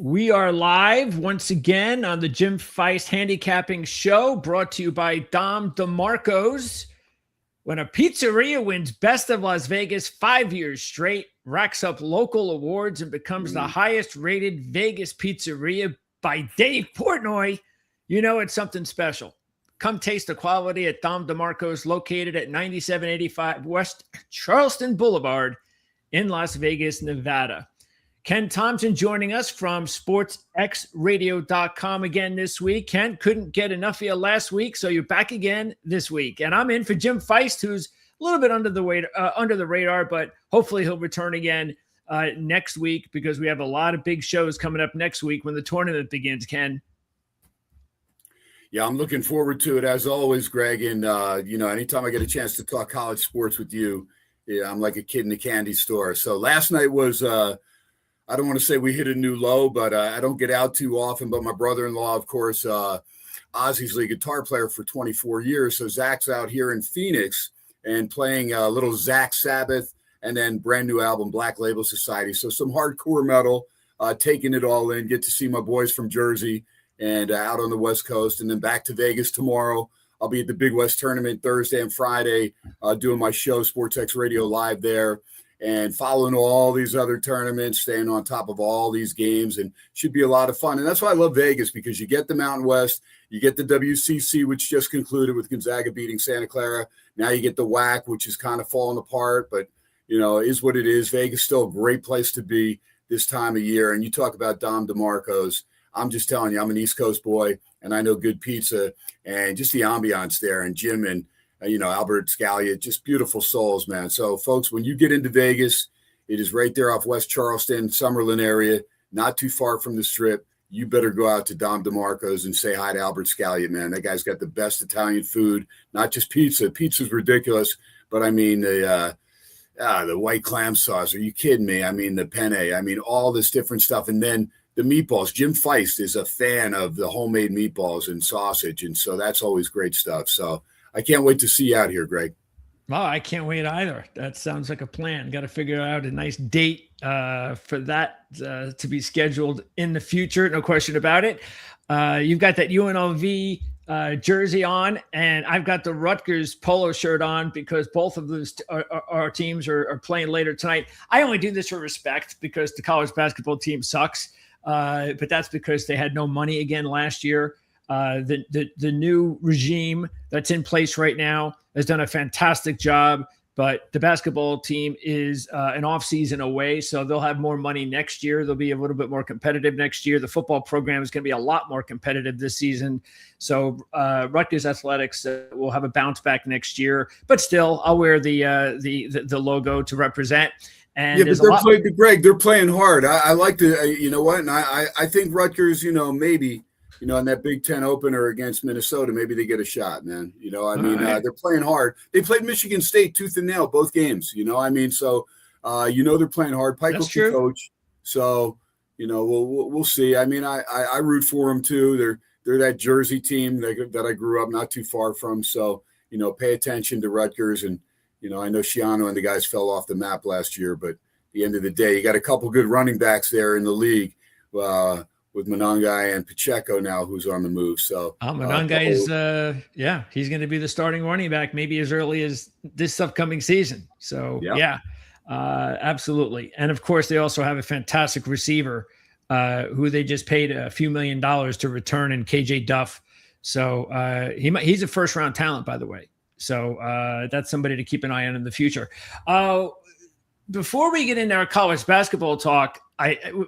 We are live once again on the Jim Feist Handicapping Show, brought to you by Dom DeMarco's. When a pizzeria wins Best of Las Vegas 5 years straight, racks up local awards, and becomes the highest rated Vegas pizzeria by Dave Portnoy, you know it's something special. Come taste the quality at Dom DeMarco's, located at 9785 West Charleston Boulevard in Las Vegas, Nevada. Ken Thomson joining us from sportsxradio.com again this week. Ken, couldn't get enough of you last week, so you're back again this week. And I'm in for Jim Feist, who's a little bit under the radar, but hopefully he'll return again next week, because we have a lot of big shows coming up next week when the tournament begins, Ken. Yeah, I'm looking forward to it, as always, Greg. And, anytime I get a chance to talk college sports with you, I'm like a kid in a candy store. So last night was I don't want to say we hit a new low, but I don't get out too often. But my brother-in-law, of course, Ozzy's lead guitar player for 24 years. So Zach's out here in Phoenix and playing a little Zach Sabbath, and then brand new album, Black Label Society. So some hardcore metal, taking it all in, get to see my boys from Jersey and out on the West Coast, and then back to Vegas tomorrow. I'll be at the Big West Tournament Thursday and Friday, doing my show, SportsX Radio Live there, and following all these other tournaments, staying on top of all these games, and should be a lot of fun. And that's why I love Vegas, because you get the Mountain West, you get the WCC, which just concluded with Gonzaga beating Santa Clara. Now you get the WAC, which is kind of falling apart, but, is what it is. Vegas still a great place to be this time of year. And you talk about Dom DeMarco's. I'm just telling you, I'm an East Coast boy, and I know good pizza and just the ambiance there, and Jim and Albert Scalia, just beautiful souls, man. So, folks, when you get into Vegas, it is right there off West Charleston, Summerlin area, not too far from the Strip. You better go out to Dom DeMarco's and say hi to Albert Scalia, man. That guy's got the best Italian food, not just pizza. Pizza's ridiculous, but I mean the white clam sauce. Are you kidding me? I mean the penne. I mean all this different stuff, and then the meatballs. Jim Feist is a fan of the homemade meatballs and sausage, and so that's always great stuff. So I can't wait to see you out here, Greg. Oh, I can't wait either. That sounds like a plan. Got to figure out a nice date for that to be scheduled in the future. No question about it. You've got that UNLV jersey on, and I've got the Rutgers polo shirt on, because both of those our teams are playing later tonight. I only do this for respect, because the college basketball team sucks, but that's because they had no money again last year. The new regime that's in place right now has done a fantastic job, but the basketball team is an off-season away, so they'll have more money next year. They'll be a little bit more competitive next year. The football program is going to be a lot more competitive this season. So Rutgers Athletics will have a bounce back next year, but still, I'll wear the logo to represent. And yeah, but Greg, they're playing hard. I like to, you know what? And I think Rutgers, maybe. In that Big Ten opener against Minnesota, maybe they get a shot, man. They're playing hard. They played Michigan State tooth and nail both games. So they're playing hard. Pike will be coach. So we'll see. I mean, I root for them too. They're that Jersey team that I grew up not too far from. So pay attention to Rutgers, and I know Shiano and the guys fell off the map last year, but at the end of the day, you got a couple good running backs there in the league. With Monangai and Pacheco now, who's on the move. So Monangai is, he's going to be the starting running back maybe as early as this upcoming season. So absolutely. And of course, they also have a fantastic receiver who they just paid a few $1 million to return, in KJ Duff. So he's a first round talent, by the way. So that's somebody to keep an eye on in the future. Before we get into our college basketball talk,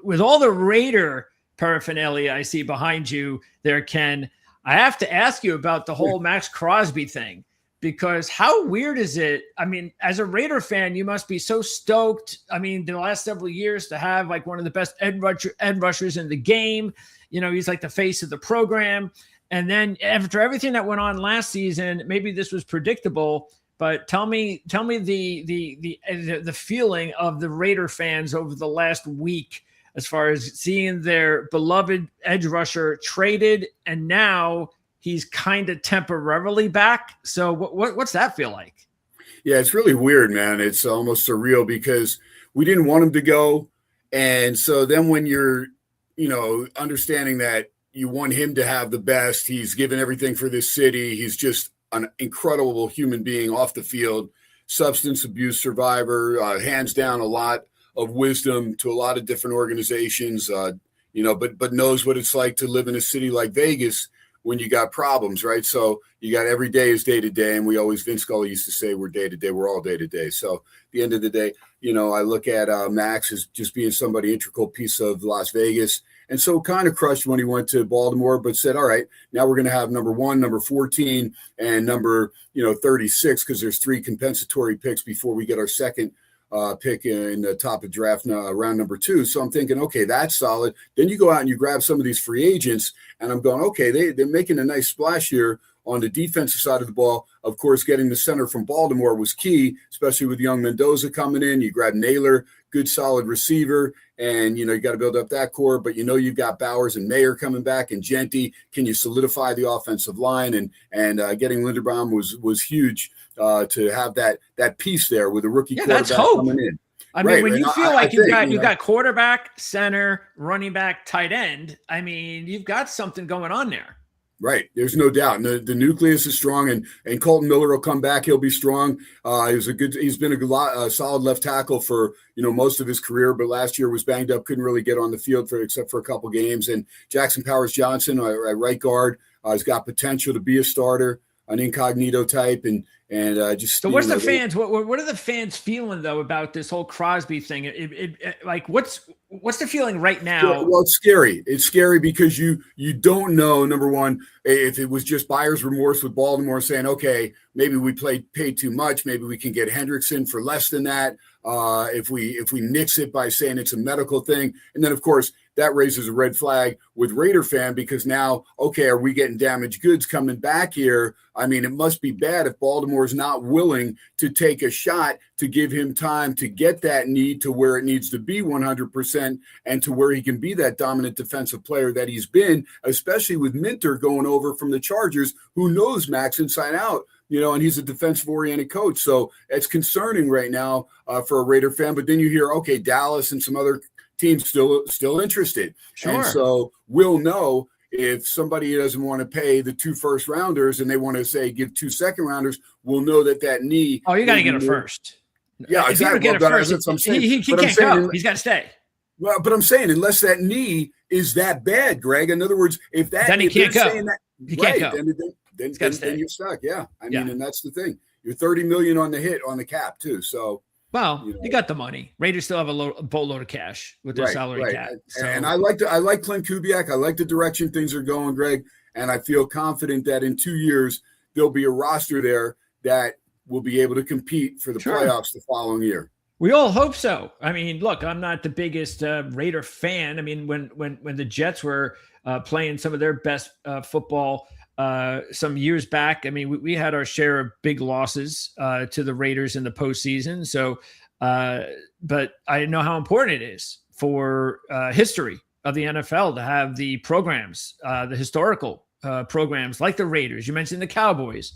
with all the Raider paraphernalia I see behind you there, Ken, I have to ask you about the whole Max Crosby thing, because how weird is it? I mean, as a Raider fan, you must be so stoked. I mean, the last several years to have like one of the best edge rushers in the game. He's like the face of the program. And then after everything that went on last season, maybe this was predictable, but tell me the feeling of the Raider fans over the last week, as far as seeing their beloved edge rusher traded, and now he's kind of temporarily back. So what's that feel like? Yeah, it's really weird, man. It's almost surreal, because we didn't want him to go. And so then when you're, understanding that you want him to have the best. He's given everything for this city. He's just an incredible human being off the field, substance abuse survivor, hands down a lot of wisdom to a lot of different organizations, but knows what it's like to live in a city like Vegas when you got problems, right? So you got every day is day to day. And Vince Scully used to say, we're day to day. We're all day to day. So at the end of the day, I look at Max as just being somebody integral piece of Las Vegas. And so kind of crushed when he went to Baltimore, but said, all right, now we're going to have number 1, number 14, and number 36, because there's 3 compensatory picks before we get our second pick in the top of draft round number 2. So I'm thinking, okay, that's solid. Then you go out and you grab some of these free agents, and I'm going, okay, they're making a nice splash here on the defensive side of the ball. Of course, getting the center from Baltimore was key, especially with young Mendoza coming in. You grab Naylor, good solid receiver, and you got to build up that core. But you've got Bowers and Mayer coming back, and Genty. Can you solidify the offensive line? And getting Linderbaum was huge to have that piece there with a rookie quarterback that's hope. coming in. I mean, when you feel like you've got quarterback, center, running back, tight end, I mean, you've got something going on there. Right. There's no doubt. And the nucleus is strong, and Colton Miller will come back. He'll be strong. He's been a solid left tackle for, most of his career, but last year was banged up, couldn't really get on the field except for a couple games. And Jackson Powers Johnson, at right guard, has got potential to be a starter, an incognito type, and just. So what's the fans? What are the fans feeling though about this whole Crosby thing? Like what's the feeling right now? Well, it's scary. It's scary because you don't know, number one, if it was just buyer's remorse with Baltimore saying, okay, maybe we paid too much, maybe we can get Hendrickson for less than that. If we nix it by saying it's a medical thing, and then of course that raises a red flag with Raider fan, because now, okay, are we getting damaged goods coming back here? I mean, it must be bad if Baltimore is not willing to take a shot to give him time to get that knee to where it needs to be 100% and to where he can be that dominant defensive player that he's been, especially with Minter going over from the Chargers, who knows Max inside out. And he's a defensive-oriented coach. So it's concerning right now for a Raider fan. But then you hear, okay, Dallas and some other teams still interested. Sure. And so we'll know if somebody doesn't want to pay the 2 first-rounders and they want to, say, give 2 second-rounders, we'll know that knee. Oh, you got to get a first. Yeah, if exactly. You get a first, he can't go. He's got to stay. Well, but I'm saying unless that knee is that bad, Greg. In other words, if he can't go. He can't go. Then you're stuck. Yeah, I mean, and that's the thing. You're $30 million on the hit on the cap too. So, well, you got the money. Raiders still have a boatload of cash with their salary cap. So. And I like Clint Kubiak. I like the direction things are going, Greg. And I feel confident that in 2 years there'll be a roster there that will be able to compete for the playoffs the following year. We all hope so. I mean, look, I'm not the biggest Raider fan. I mean, when the Jets were playing some of their best football some years back, I mean, we had our share of big losses to the Raiders in the postseason. So, but I know how important it is for history of the NFL to have the programs, the historical programs like the Raiders. You mentioned the Cowboys.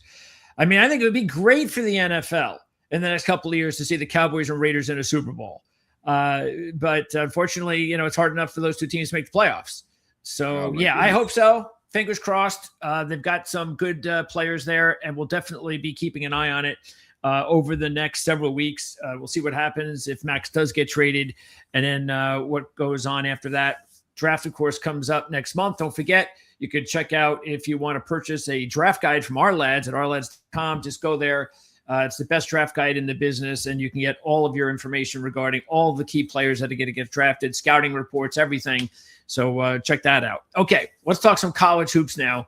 I mean, I think it would be great for the NFL in the next couple of years to see the Cowboys and Raiders in a Super Bowl. But unfortunately, it's hard enough for those 2 teams to make the playoffs. So, I hope so. Fingers crossed. They've got some good players there, and we'll definitely be keeping an eye on it over the next several weeks. We'll see what happens if Max does get traded, and then what goes on after that. Draft, of course, comes up next month. Don't forget, you could check out if you want to purchase a draft guide from our lads at ourlads.com. Just go there. It's the best draft guide in the business, and you can get all of your information regarding all the key players that are going to get drafted, scouting reports, everything. So check that out. Okay, let's talk some college hoops now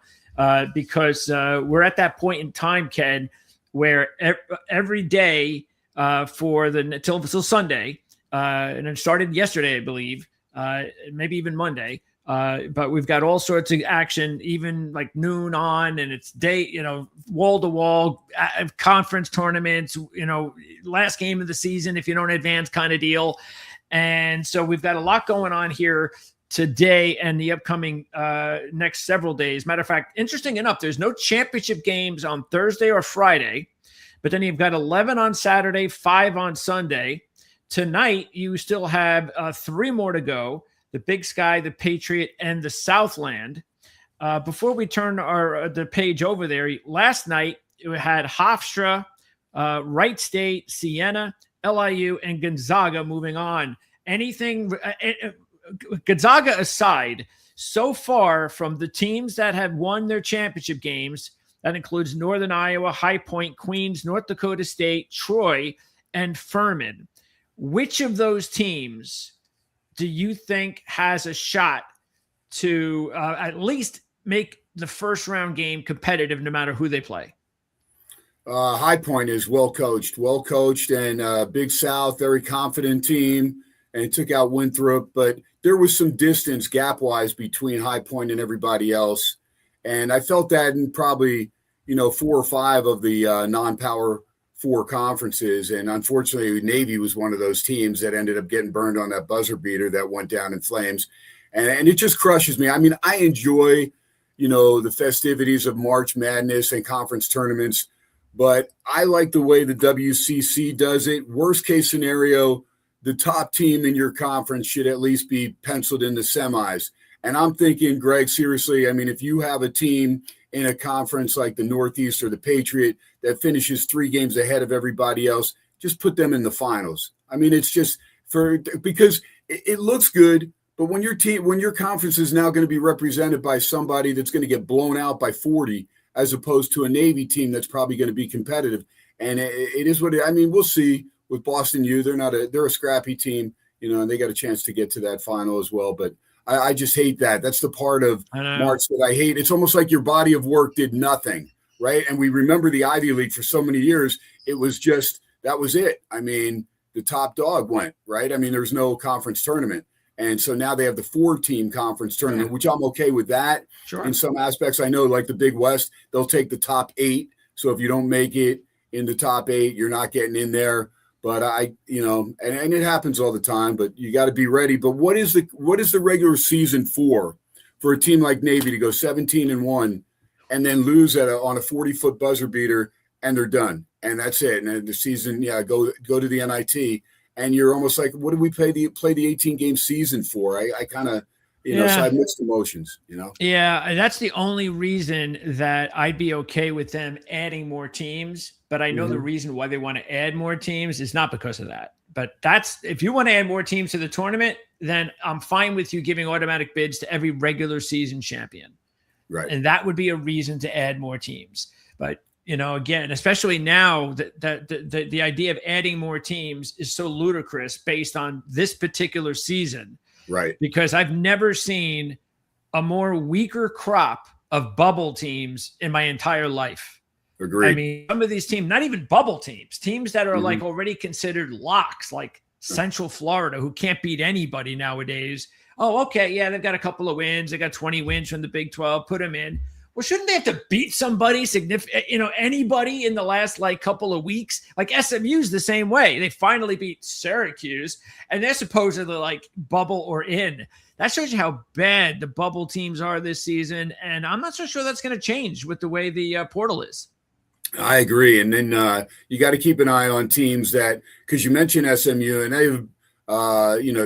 because we're at that point in time, Ken, where every day till Sunday, and it started yesterday, I believe, maybe even Monday. But we've got all sorts of action, even like noon on, and it's wall to wall conference tournaments, last game of the season, if you don't advance kind of deal. And so we've got a lot going on here today and the upcoming next several days. Matter of fact, interesting enough, there's no championship games on Thursday or Friday, but then you've got 11 on Saturday, 5 on Sunday. Tonight, you still have 3 more to go. the Big Sky, the Patriot, and the Southland. Before we turn the page over there, last night it had Hofstra, Wright State, Siena, LIU, and Gonzaga moving on. Gonzaga aside, so far from the teams that have won their championship games, that includes Northern Iowa, High Point, Queens, North Dakota State, Troy, and Furman. Which of those teams do you think has a shot to at least make the first round game competitive no matter who they play? High Point is well coached, and Big South, very confident team, and took out Winthrop. But there was some distance gap-wise between High Point and everybody else. And I felt that in probably, 4 or 5 of the non-power 4 conferences. And unfortunately, Navy was one of those teams that ended up getting burned on that buzzer beater that went down in flames. And it just crushes me. I mean, I enjoy, the festivities of March Madness and conference tournaments, but I like the way the WCC does it. Worst case scenario, the top team in your conference should at least be penciled in the semis. And I'm thinking, Greg, seriously, I mean, if you have a team in a conference like the Northeast or the Patriot that finishes 3 games ahead of everybody else, just put them in the finals. I mean, it's just because it looks good, but when your conference is now going to be represented by somebody that's going to get blown out by 40, as opposed to a Navy team that's probably going to be competitive. And it is what I mean, we'll see with Boston U. They're a scrappy team, and they got a chance to get to that final as well. But I just hate that. That's the part of March that I hate. It's almost like your body of work did nothing, right? And we remember the Ivy League for so many years. It was just, that was it. I mean, the top dog went, right? I mean, there's no conference tournament. And so now they have the 4-team conference tournament, which I'm okay with that. Sure. In some aspects, I know like the Big West, they'll take the top 8. So if you don't make it in the top 8, you're not getting in there. But and it happens all the time, but you got to be ready. But what is the regular season for a team like Navy to go 17-1 and then lose on a 40-foot buzzer beater and they're done and that's it? And then the season, go to the NIT. And you're almost like, what do we play the 18-game season for? I kind of, so I have mixed emotions, Yeah, that's the only reason that I'd be okay with them adding more teams. But I know the reason why they want to add more teams is not because of that. But if you want to add more teams to the tournament, then I'm fine with you giving automatic bids to every regular season champion. Right. And that would be a reason to add more teams. But again, especially now the idea of adding more teams is so ludicrous based on this particular season. Right. Because I've never seen a more weaker crop of bubble teams in my entire life. Agreed. I mean, some of these teams, not even bubble teams that are like already considered locks, like Central Florida, who can't beat anybody nowadays. Oh, okay. Yeah, they've got a couple of wins. They got 20 wins from the Big 12. Put them in. Well, shouldn't they have to beat somebody significant, anybody in the last couple of weeks? Like SMU's the same way. They finally beat Syracuse and they're supposedly bubble or in. That shows you how bad the bubble teams are this season. And I'm not so sure that's going to change with the way the portal is. I agree. And then you got to keep an eye on teams because you mentioned SMU and they've,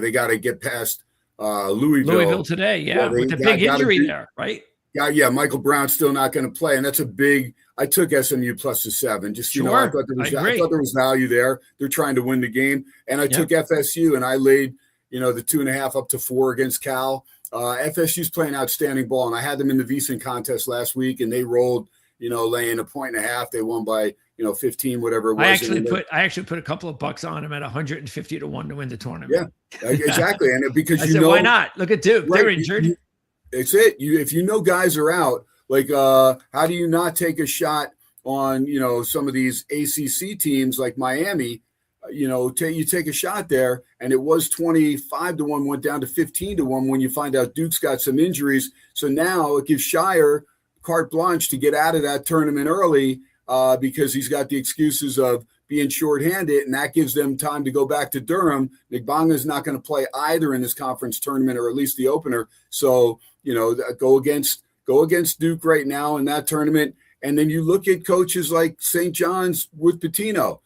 they got to get past Louisville today. Yeah. With the big injury there, right? Yeah, Michael Brown's still not going to play, and that's a big. I took SMU plus the 7. Just sure. I thought there was value there. They're trying to win the game, and I took FSU, and I laid the 2.5 up to 4 against Cal. FSU's playing outstanding ball, and I had them in the VEASAN contest last week, and they rolled. Laying 1.5. They won by 15, whatever it was. I actually put a couple of bucks on them at 150 to 1 to win the tournament. Yeah, exactly, and because why not? Look at Duke. Right, they're injured. It's it. If guys are out, how do you not take a shot on, some of these ACC teams like Miami? You take a shot there, and it was 25 to 1, went down to 15 to 1 when you find out Duke's got some injuries. So now it gives Shire carte blanche to get out of that tournament early because he's got the excuses of being shorthanded, and that gives them time to go back to Durham. Nigbanga is not going to play either in this conference tournament, or at least the opener. So, go against Duke right now in that tournament. And then you look at coaches like St. John's with Pitino.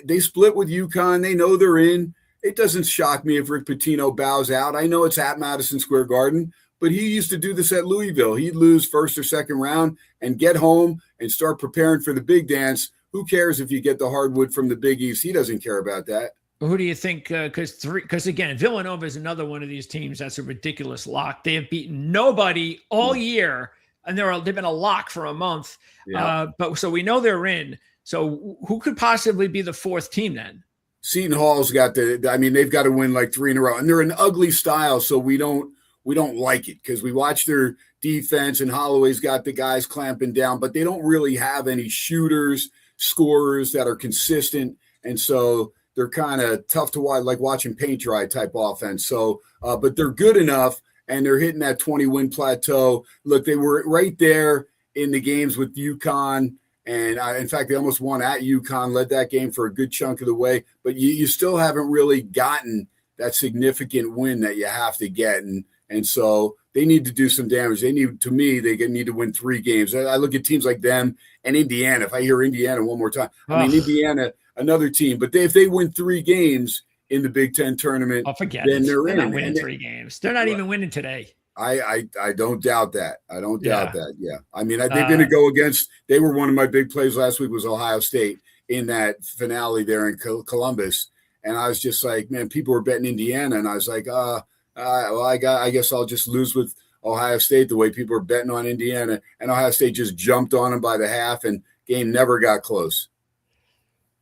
They split with UConn. They know they're in. it doesn't shock me if Rick Pitino bows out. I know it's at Madison Square Garden, but he used to do this at Louisville. He'd lose first or second round and get home and start preparing for the big dance. Who cares if you get the hardwood from the Big East? He doesn't care about that. Who do you think? Because again, Villanova is another one of these teams that's a ridiculous lock. They have beaten nobody all year, and they've been a lock for a month. Yeah. But so we know they're in. So who could possibly be the fourth team then? Seton Hall's got they've got to win like 3 in a row, and they're an ugly style, so we don't like it because we watch their defense, and Holloway's got the guys clamping down, but they don't really have any shooters, scorers that are consistent, and so they're kind of tough to watch, like watching paint dry type offense. So, but they're good enough, and they're hitting that 20-win plateau. Look, they were right there in the games with UConn. And in fact, they almost won at UConn, led that game for a good chunk of the way. But you still haven't really gotten that significant win that you have to get. And so they need to do some damage. They need to win 3 games. I look at teams like them and Indiana. If I hear Indiana one more time, I mean, Indiana, another team. But if they win 3 games in the Big Ten tournament, then they're in. They're not winning 3 games. They're not even winning today. I don't doubt that. I don't doubt that. Yeah. I mean, they're going to go against, they were one of my big plays last week was Ohio State in that finale there in Columbus. And I was just like, man, people were betting Indiana. And I was like, I guess I'll just lose with Ohio State the way people are betting on Indiana. And Ohio State just jumped on them by the half and game never got close.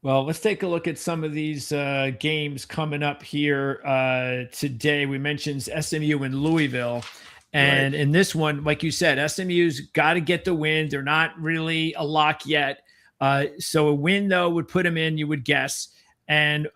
Well, let's take a look at some of these games coming up here today. We mentioned SMU and Louisville. And in this one, like you said, SMU's got to get the win. They're not really a lock yet. So a win, though, would put them in, you would guess. And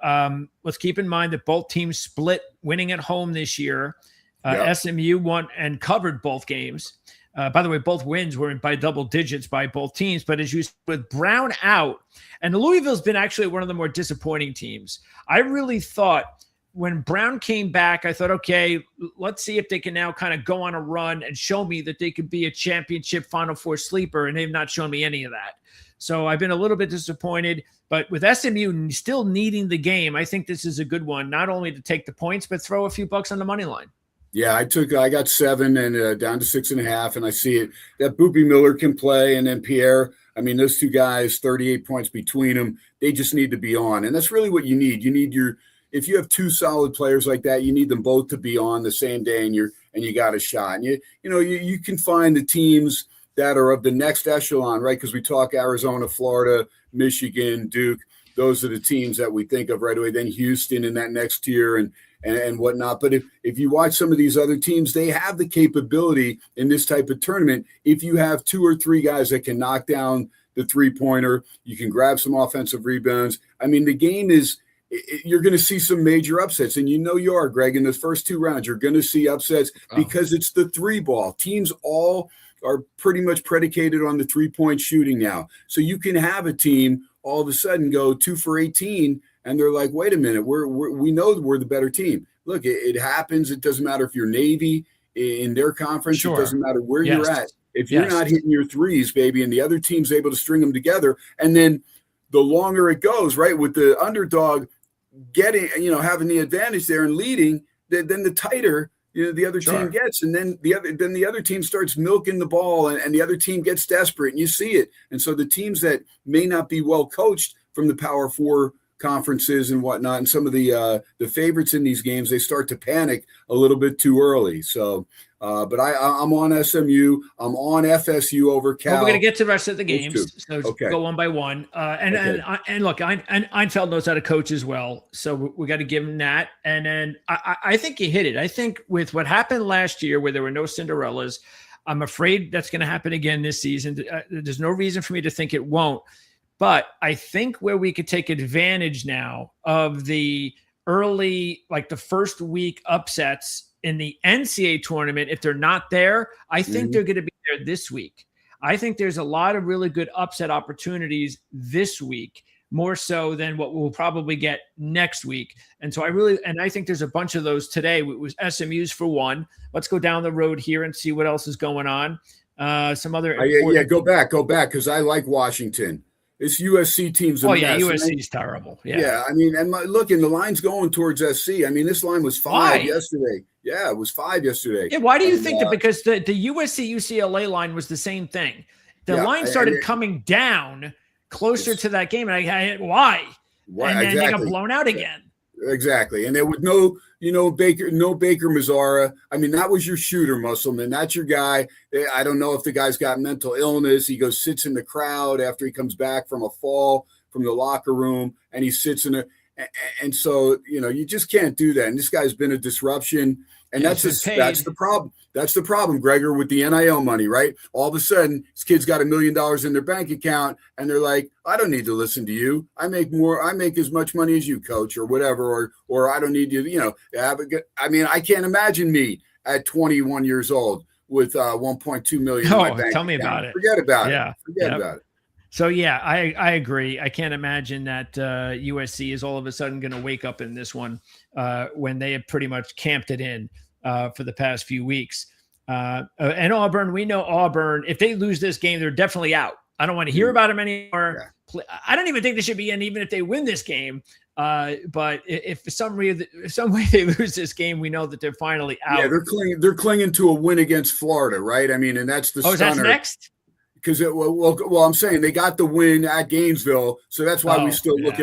let's keep in mind that both teams split winning at home this year. SMU won and covered both games. By the way, both wins were by double digits by both teams. But as you said, with Brown out, and Louisville's been actually one of the more disappointing teams. I really thought when Brown came back, I thought, okay, let's see if they can now kind of go on a run and show me that they could be a championship Final Four sleeper. And they've not shown me any of that. So I've been a little bit disappointed. But with SMU still needing the game, I think this is a good one, not only to take the points, but throw a few bucks on the money line. Yeah, I got 7 and down to 6.5, and I see it. That Boopy Miller can play, and then Pierre. I mean, those two guys, 38 points between them. They just need to be on, and that's really what you need. You need if you have 2 solid players like that, you need them both to be on the same day, and you got a shot. And you can find the teams that are of the next echelon, right? Because we talk Arizona, Florida, Michigan, Duke. Those are the teams that we think of right away. Then Houston in that next tier and whatnot. But if you watch some of these other teams, they have the capability in this type of tournament. If you have 2 or 3 guys that can knock down the 3-pointer, you can grab some offensive rebounds. I mean, the game is you're going to see some major upsets. And you are, Greg, in the first 2 rounds, you're going to see upsets because it's the 3-ball. Teams all are pretty much predicated on the 3-point shooting now. So you can have a team all of a sudden go 2 for 18, and they're like, wait a minute, we know we're the better team. Look, it happens. It doesn't matter if you're Navy in their conference. Sure. It doesn't matter where you're at. If you're not hitting your threes, baby, and the other team's able to string them together, and then the longer it goes, right, with the underdog getting, having the advantage there and leading, then the tighter the other team gets, and then the other team starts milking the ball, and the other team gets desperate, and you see it. And so the teams that may not be well coached from the Power 4 conferences and whatnot, and some of the favorites in these games, they start to panic a little bit too early. So, but I'm on SMU. I'm on FSU over Cal. Well, we're going to get to the rest of the games, so go one by one. And look, Einfeld knows how to coach as well, so we got to give him that. And then I think you hit it. I think with what happened last year, where there were no Cinderellas, I'm afraid that's going to happen again this season. There's no reason for me to think it won't. But I think where we could take advantage now of the early, like the first week upsets in the NCAA tournament, if they're not there, I think they're going to be there this week. I think there's a lot of really good upset opportunities this week, more so than what we'll probably get next week. And so I think there's a bunch of those today. It was SMU's for one. Let's go down the road here and see what else is going on. Some other go back because I like Washington. This USC team's a Oh mess. yeah, USC is terrible. Yeah. I mean, and look, and the line's going towards SC. I mean, this line was 5 yesterday. Yeah, it was 5 yesterday. Yeah, why do you think that? Because the USC UCLA line was the same thing. The line started coming down closer to that game, and why? And then they got blown out again. Exactly. And there was no Baker Mazzara. I mean, that was your shooter, Musselman. That's your guy. I don't know if the guy's got mental illness. He sits in the crowd after he comes back from a fall from the locker room, and he sits in and so, you just can't do that. And this guy's been a disruption. And that's the problem. That's the problem, Gregor, with the NIL money, right? All of a sudden, this kid's got $1 million in their bank account, and they're like, I don't need to listen to you. I make as much money as you, coach, or whatever, or I don't need you, I mean, I can't imagine me at 21 years old with 1.2 million in my bank tell me account. about it. Forget about it. Forget about it. So, yeah, I agree. I can't imagine that USC is all of a sudden going to wake up in this one when they have pretty much camped it in for the past few weeks. And Auburn, we know Auburn, if they lose this game, they're definitely out. I don't want to hear about them anymore. Yeah. I don't even think they should be in, even if they win this game. But if for some way they lose this game, we know that they're finally out. Yeah, they're clinging to a win against Florida, right? I mean, and that's the stunner. That's next? Because I'm saying they got the win at Gainesville, so that's why we still look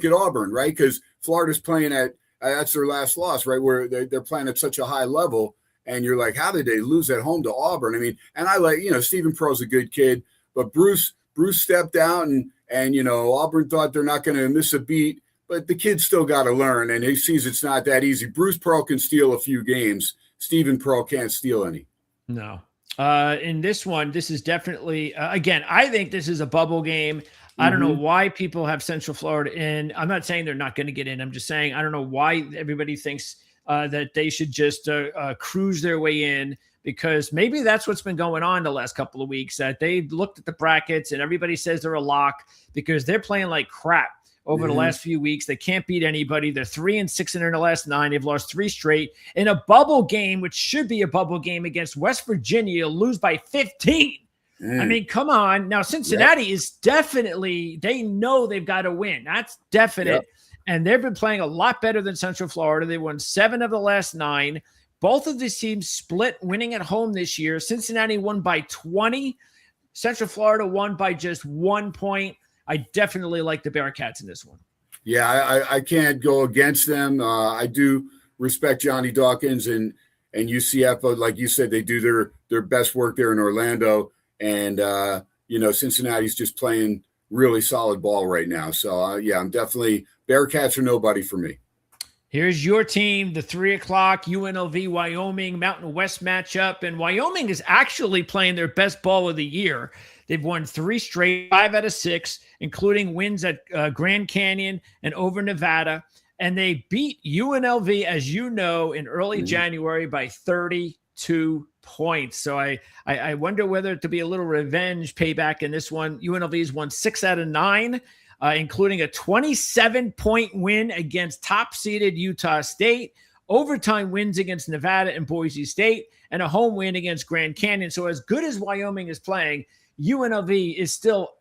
at Auburn, right? Because Florida's playing at that's their last loss, right? Where they're playing at such a high level, and you're like, how did they lose at home to Auburn? I mean, and I Stephen Pearl's a good kid, but Bruce stepped out, and Auburn thought they're not going to miss a beat, but the kid's still got to learn, and he sees it's not that easy. Bruce Pearl can steal a few games. Stephen Pearl can't steal any. No. In this one, this is definitely, again, I think this is a bubble game. I don't know why people have Central Florida in. I'm not saying they're not going to get in. I'm just saying I don't know why everybody thinks that they should just cruise their way in, because maybe that's what's been going on the last couple of weeks, that they looked at the brackets and everybody says they're a lock because they're playing like crap over the last few weeks. They can't beat anybody. They're 3-6 in their last 9. They've lost 3 straight. In a bubble game, which should be a bubble game against West Virginia, you'll lose by 15. I mean, come on. Now, Cincinnati is definitely, they know they've got to win. That's definite. Yep. And they've been playing a lot better than Central Florida. They won 7 of the last 9. Both of these teams split winning at home this year. Cincinnati won by 20. Central Florida won by just 1 point. I definitely like the Bearcats in this one. Yeah, I can't go against them. I do respect Johnny Dawkins and UCF. But like you said, they do their best work there in Orlando. And, Cincinnati's just playing really solid ball right now. So, I'm definitely – Bearcats are nobody for me. Here's your team, the 3 o'clock UNLV-Wyoming Mountain West matchup. And Wyoming is actually playing their best ball of the year. They've won 3 straight, 5 out of 6, including wins at Grand Canyon and over Nevada. And they beat UNLV, as you know, in early January by 32 points. So I wonder whether to be a little revenge payback in this one. UNLV's won 6 out of 9, including a 27-point win against top-seeded Utah State, overtime wins against Nevada and Boise State, and a home win against Grand Canyon. So as good as Wyoming is playing, UNLV is still,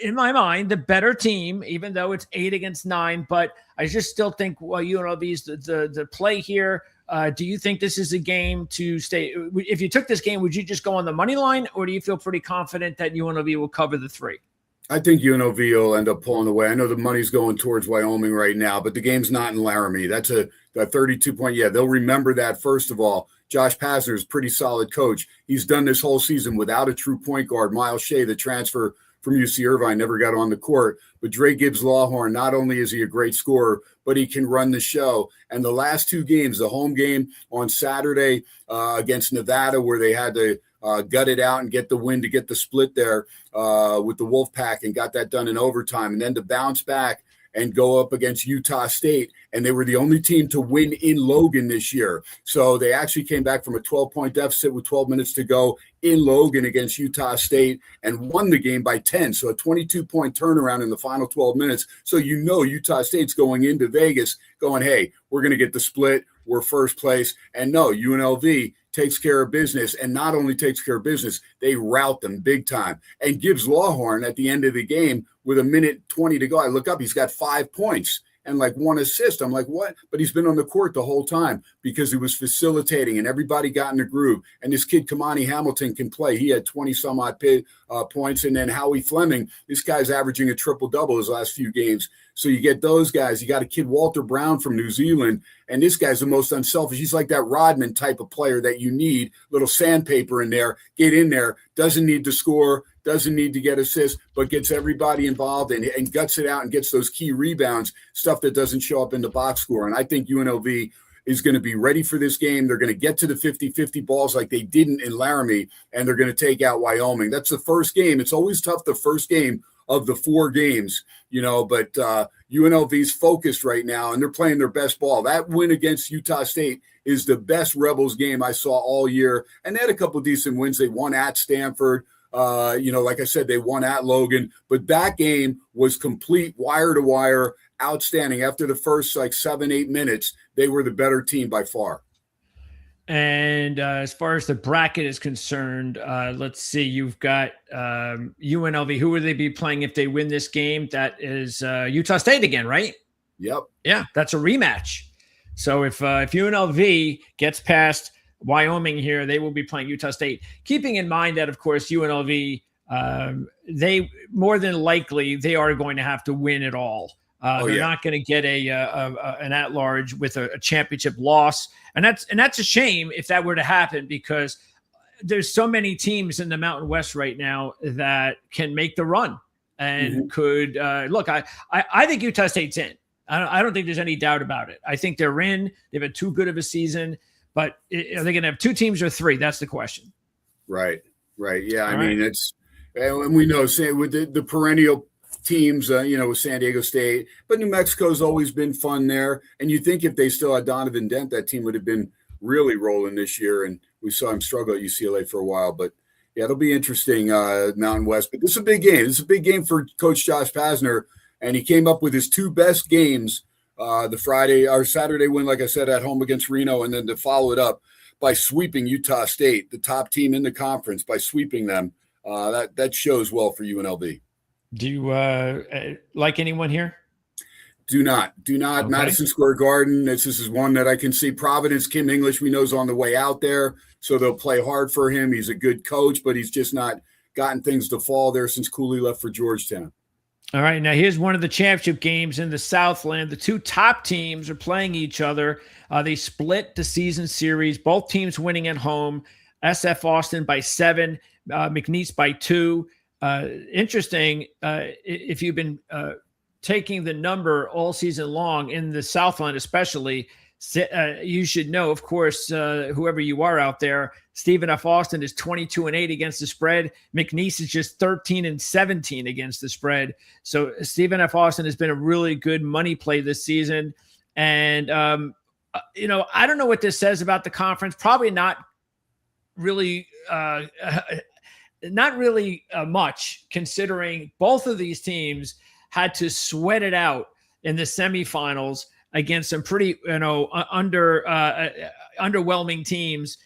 in my mind, the better team, even though it's 8 against 9. But I just still think UNLV is the play here. Do you think this is a game to stay? If you took this game, would you just go on the money line, or do you feel pretty confident that UNLV will cover the 3? I think UNLV will end up pulling away. I know the money's going towards Wyoming right now, but the game's not in Laramie. That's a 32-point. Yeah, they'll remember that, first of all. Josh Pazner is a pretty solid coach. He's done this whole season without a true point guard. Miles Shea, the transfer from UC Irvine, never got on the court. But Dre Gibbs-Lawhorn, not only is he a great scorer, but he can run the show. And the last 2 games, the home game on Saturday against Nevada, where they had to gut it out and get the win to get the split there with the Wolfpack, and got that done in overtime. And then to bounce back and go up against Utah State. And they were the only team to win in Logan this year. So they actually came back from a 12-point deficit with 12 minutes to go in Logan against Utah State and won the game by 10. So a 22-point turnaround in the final 12 minutes. So Utah State's going into Vegas going, hey, we're going to get the split. We're first place. And no, UNLV takes care of business, and not only takes care of business, they rout them big time. And Gibbs Lawhorn at the end of the game with 1:20 to go, I look up, he's got 5 points and like 1 assist. I'm like, what? But he's been on the court the whole time because he was facilitating and everybody got in the groove. And this kid, Kamani Hamilton, can play. He had 20 some odd points. And then Howie Fleming, this guy's averaging a triple-double his last few games. So you get those guys. You got a kid, Walter Brown from New Zealand, and this guy's the most unselfish. He's like that Rodman type of player that you need, little sandpaper in there, get in there, doesn't need to score, doesn't need to get assists, but gets everybody involved and guts it out and gets those key rebounds, stuff that doesn't show up in the box score. And I think UNLV is going to be ready for this game. They're going to get to the 50-50 balls like they didn't in Laramie, and they're going to take out Wyoming. That's the first game. It's always tough the first game of the 4 games, but UNLV's focused right now, and they're playing their best ball. That win against Utah State is the best Rebels game I saw all year, and they had a couple of decent wins. They won at Stanford. Like I said, they won at Logan, but that game was complete wire to wire, outstanding. After the first 7-8 minutes, they were the better team by far. And as far as the bracket is concerned, let's see. You've got UNLV. Who would they be playing if they win this game? That is Utah State again, right? Yep. Yeah, that's a rematch. So if UNLV gets past Wyoming here, they will be playing Utah State. Keeping in mind that, of course, UNLV, they more than likely they are going to have to win it all. They're not going to get an at-large with a championship loss, and that's a shame if that were to happen, because there's so many teams in the Mountain West right now that can make the run and could look. I think Utah State's in. I don't think there's any doubt about it. I think they're in. They've had too good of a season, but are they going to have 2 teams or 3? That's the question. Right. Yeah, I mean, it's, and we know, say with the perennial teams, with San Diego State, but New Mexico's always been fun there. And you think if they still had Donovan Dent, that team would have been really rolling this year. And we saw him struggle at UCLA for a while. But yeah, it'll be interesting, Mountain West. But this is a big game. This is a big game for Coach Josh Pazner, and he came up with his 2 best games. The Friday or Saturday win, like I said, at home against Reno, and then to follow it up by sweeping Utah State, the top team in the conference, by sweeping them. That shows well for UNLV. Do you like anyone here? Do not. Okay. Madison Square Garden. This is one that I can see. Providence, Kim English, we know, is on the way out there, so they'll play hard for him. He's a good coach, but he's just not gotten things to fall there since Cooley left for Georgetown. All right, now here's one of the championship games in the Southland. The 2 top teams are playing each other. They split the season series, both teams winning at home. SF Austin by 7, McNeese by 2. Interesting, if you've been taking the number all season long in the Southland especially, you should know, of course, whoever you are out there, Stephen F. Austin is 22-8 against the spread. McNeese is just 13-17 against the spread. So Stephen F. Austin has been a really good money play this season. And, I don't know what this says about the conference. Probably not really much, considering both of these teams had to sweat it out in the semifinals against some pretty, underwhelming teams,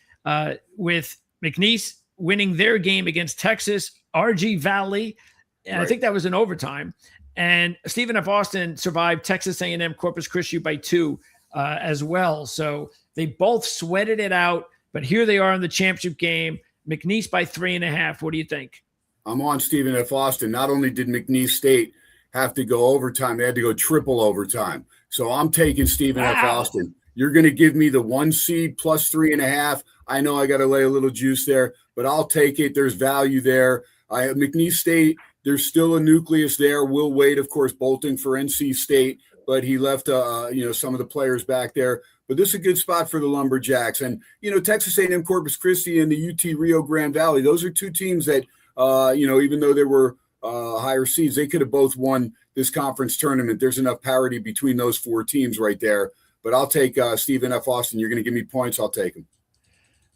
with McNeese winning their game against Texas, RG Valley. And right. I think that was in overtime. And Stephen F. Austin survived Texas A&M Corpus Christi by 2 as well. So they both sweated it out, but here they are in the championship game. McNeese by 3.5. What do you think? I'm on Stephen F. Austin. Not only did McNeese State have to go overtime, they had to go triple overtime. So I'm taking Stephen F. Austin. You're going to give me the 1 seed plus 3.5. I know I got to lay a little juice there, but I'll take it. There's value there. McNeese State, there's still a nucleus there. Will Wade, of course, bolting for NC State, but he left, some of the players back there. But this is a good spot for the Lumberjacks. And, Texas A&M Corpus Christi and the UT Rio Grande Valley, those are 2 teams that, even though there were higher seeds, they could have both won this conference tournament. There's enough parity between those 4 teams right there. But I'll take Stephen F. Austin. You're going to give me points. I'll take him.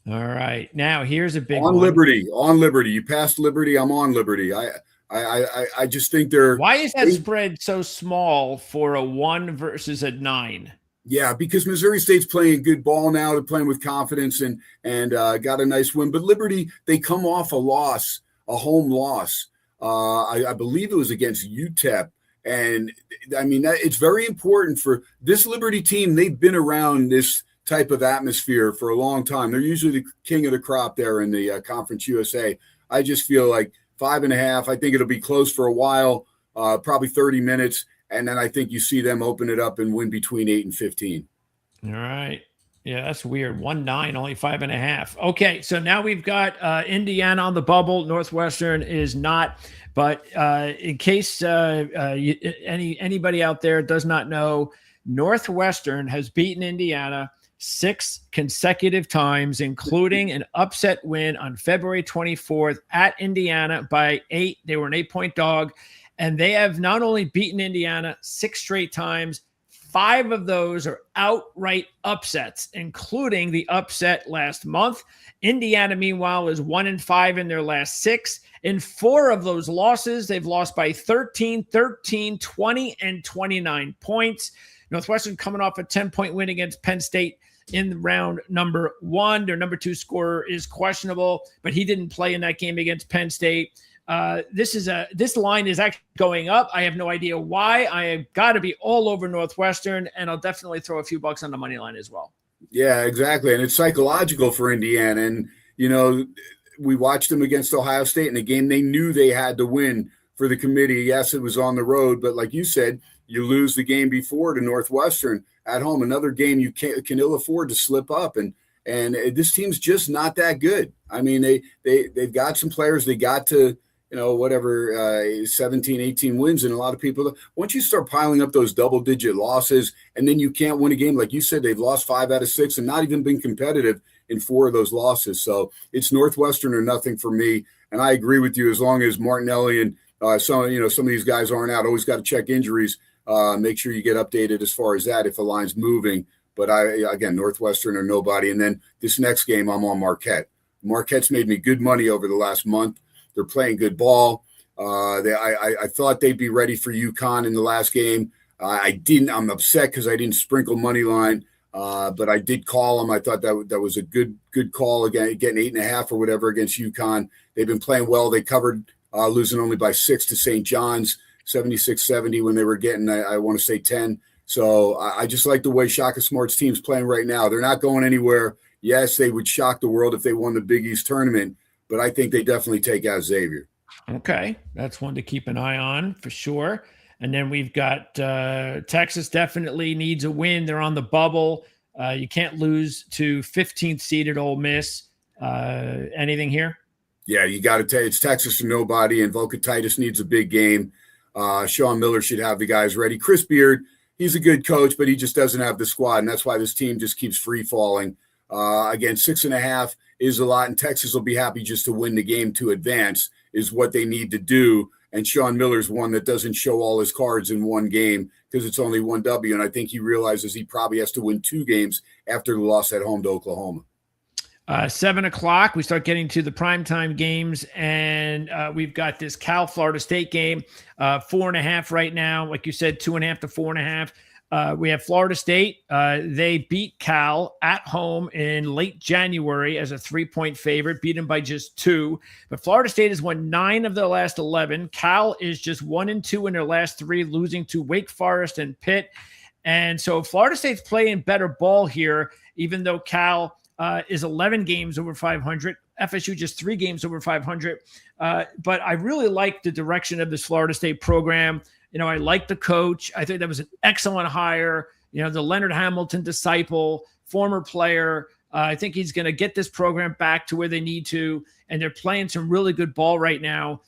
All right. Now here's a big one. On Liberty. You passed Liberty. I'm on Liberty. I just think they're. Why is that spread so small for a 1 versus a 9? Yeah, because Missouri State's playing good ball now. They're playing with confidence and got a nice win. But Liberty, they come off a home loss. I believe it was against UTEP. And I mean, it's very important for this Liberty team. They've been around this type of atmosphere for a long time. They're usually the king of the crop there in the Conference USA. I just feel like 5.5. I think it'll be close for a while, probably 30 minutes. And then I think you see them open it up and win between 8 and 15. All right. Yeah, that's weird. 1-9, only 5.5. Okay, so now we've got Indiana on the bubble. Northwestern is not. But in case anybody out there does not know, Northwestern has beaten Indiana 6 consecutive times, including an upset win on February 24th at Indiana by 8. They were an 8-point dog. And they have not only beaten Indiana 6 straight times, 5 of those are outright upsets, including the upset last month. Indiana, meanwhile, is 1-5 in their last 6. In 4 of those losses, they've lost by 13, 13, 20, and 29 points. Northwestern coming off a 10-point win against Penn State in round number 1. Their number 2 scorer is questionable, but he didn't play in that game against Penn State. This line is actually going up. I have no idea why. I have got to be all over Northwestern, and I'll definitely throw a few bucks on the money line as well. Yeah, exactly. And it's psychological for Indiana. And, you know, we watched them against Ohio State in a game they knew they had to win for the committee. Yes, it was on the road, but like you said, you lose the game before to Northwestern at home. Another game you can ill afford to slip up. And this team's just not that good. I mean, they've got some players. They got to, 17, 18 wins. And a lot of people, once you start piling up those double-digit losses and then you can't win a game, like you said, they've lost 5 out of 6 and not even been competitive in 4 of those losses. So it's Northwestern or nothing for me. And I agree with you, as long as Martinelli and some of these guys aren't out, always got to check injuries. Make sure you get updated as far as that if a line's moving. But again, Northwestern or nobody. And then this next game, I'm on Marquette. Marquette's made me good money over the last month. They're playing good ball. I thought they'd be ready for UConn in the last game. I didn't. I'm upset because I didn't sprinkle money line, but I did call them. I thought that was a good call again, getting 8.5 or whatever against UConn. They've been playing well. They covered losing only by 6 to St. John's, 76-70 when they were getting, I want to say 10. So I just like the way Shaka Smart's team's playing right now. They're not going anywhere. Yes, they would shock the world if they won the Big East tournament, but I think they definitely take out Xavier. Okay, that's one to keep an eye on for sure. And then we've got Texas definitely needs a win. They're on the bubble. You can't lose to 15th seeded Ole Miss. Anything here? Yeah, you got to tell it's Texas or nobody, and Volca Titus needs a big game. Sean Miller should have the guys ready. Chris Beard, he's a good coach, but he just doesn't have the squad, and that's why this team just keeps free falling. Again, 6.5 is a lot, and Texas will be happy just to win the game to advance is what they need to do. And Sean Miller's one that doesn't show all his cards in one game because it's only 1 W, and I think he realizes he probably has to win 2 games after the loss at home to Oklahoma. 7 o'clock, we start getting to the primetime games, and we've got this Cal-Florida State game, 4.5 right now. Like you said, 2.5 to 4.5. We have Florida State. They beat Cal at home in late January as a 3-point favorite, beat them by just 2. But Florida State has won 9 of their last 11. Cal is just 1-2 in their last 3, losing to Wake Forest and Pitt. And so Florida State's playing better ball here, even though Cal is 11 games over 500. FSU just 3 games over 500. But I really like the direction of this Florida State program. I like the coach. I think that was an excellent hire. The Leonard Hamilton disciple, former player. I think he's going to get this program back to where they need to. And they're playing some really good ball right now.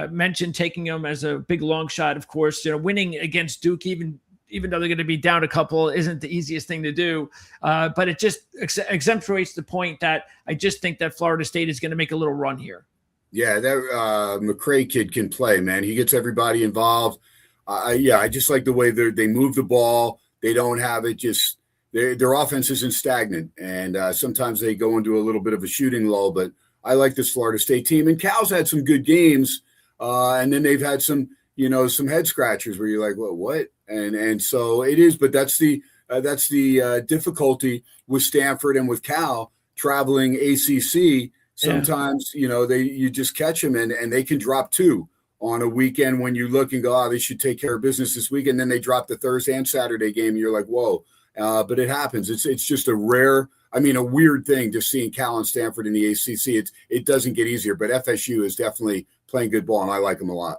Mentioned taking them as a big long shot, of course. Winning against Duke, even though they're going to be down a couple, isn't the easiest thing to do. But it just exemplifies the point that I just think that Florida State is going to make a little run here. Yeah, that McCray kid can play, man. He gets everybody involved. I just like the way they move the ball. They don't have it just their offense isn't stagnant, and sometimes they go into a little bit of a shooting lull. But I like this Florida State team, and Cal's had some good games, and then they've had some head scratchers where you're like, well, what? And so it is, but that's the that's the difficulty with Stanford and with Cal traveling ACC. Sometimes, you just catch them and they can drop 2 on a weekend when you look and go, oh, they should take care of business this weekend. Then they drop the Thursday and Saturday game. And you're like, whoa. But it happens. It's just a weird thing just seeing Cal and Stanford in the ACC. It doesn't get easier, but FSU is definitely playing good ball, and I like them a lot.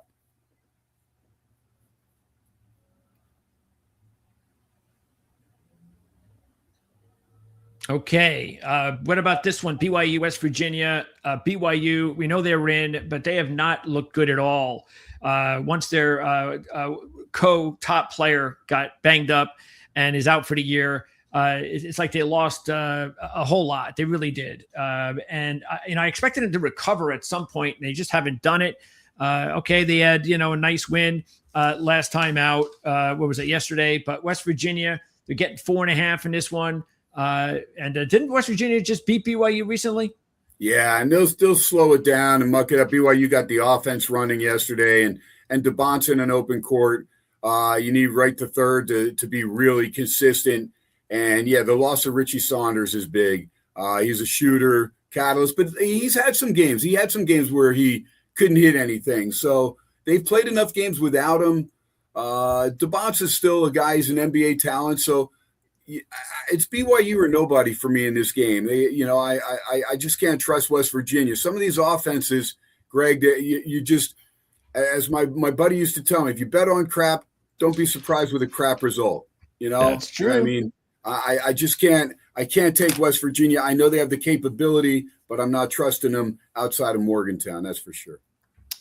Okay. What about this one? BYU, West Virginia. BYU, we know they're in, but they have not looked good at all. Once their top player got banged up and is out for the year, it's like they lost a whole lot. They really did. And I expected them to recover at some point, and they just haven't done it. Okay, they had, a nice win last time out. What was it, yesterday? But West Virginia, they're getting 4.5 in this one. And didn't West Virginia just beat BYU recently? Yeah, and they'll still slow it down and muck it up. BYU got the offense running yesterday, and DeBonson in an open court. You need right to third to be really consistent. And, yeah, the loss of Richie Saunders is big. He's a shooter, catalyst, but he's had some games. He had some games where he couldn't hit anything. So they've played enough games without him. DeBonson's still a guy. He's an NBA talent. So it's BYU or nobody for me in this game. I just can't trust West Virginia. Some of these offenses, Greg, you just, as my buddy used to tell me, if you bet on crap, don't be surprised with a crap result. That's true. I mean, I just can't. I can't take West Virginia. I know they have the capability, but I'm not trusting them outside of Morgantown. That's for sure.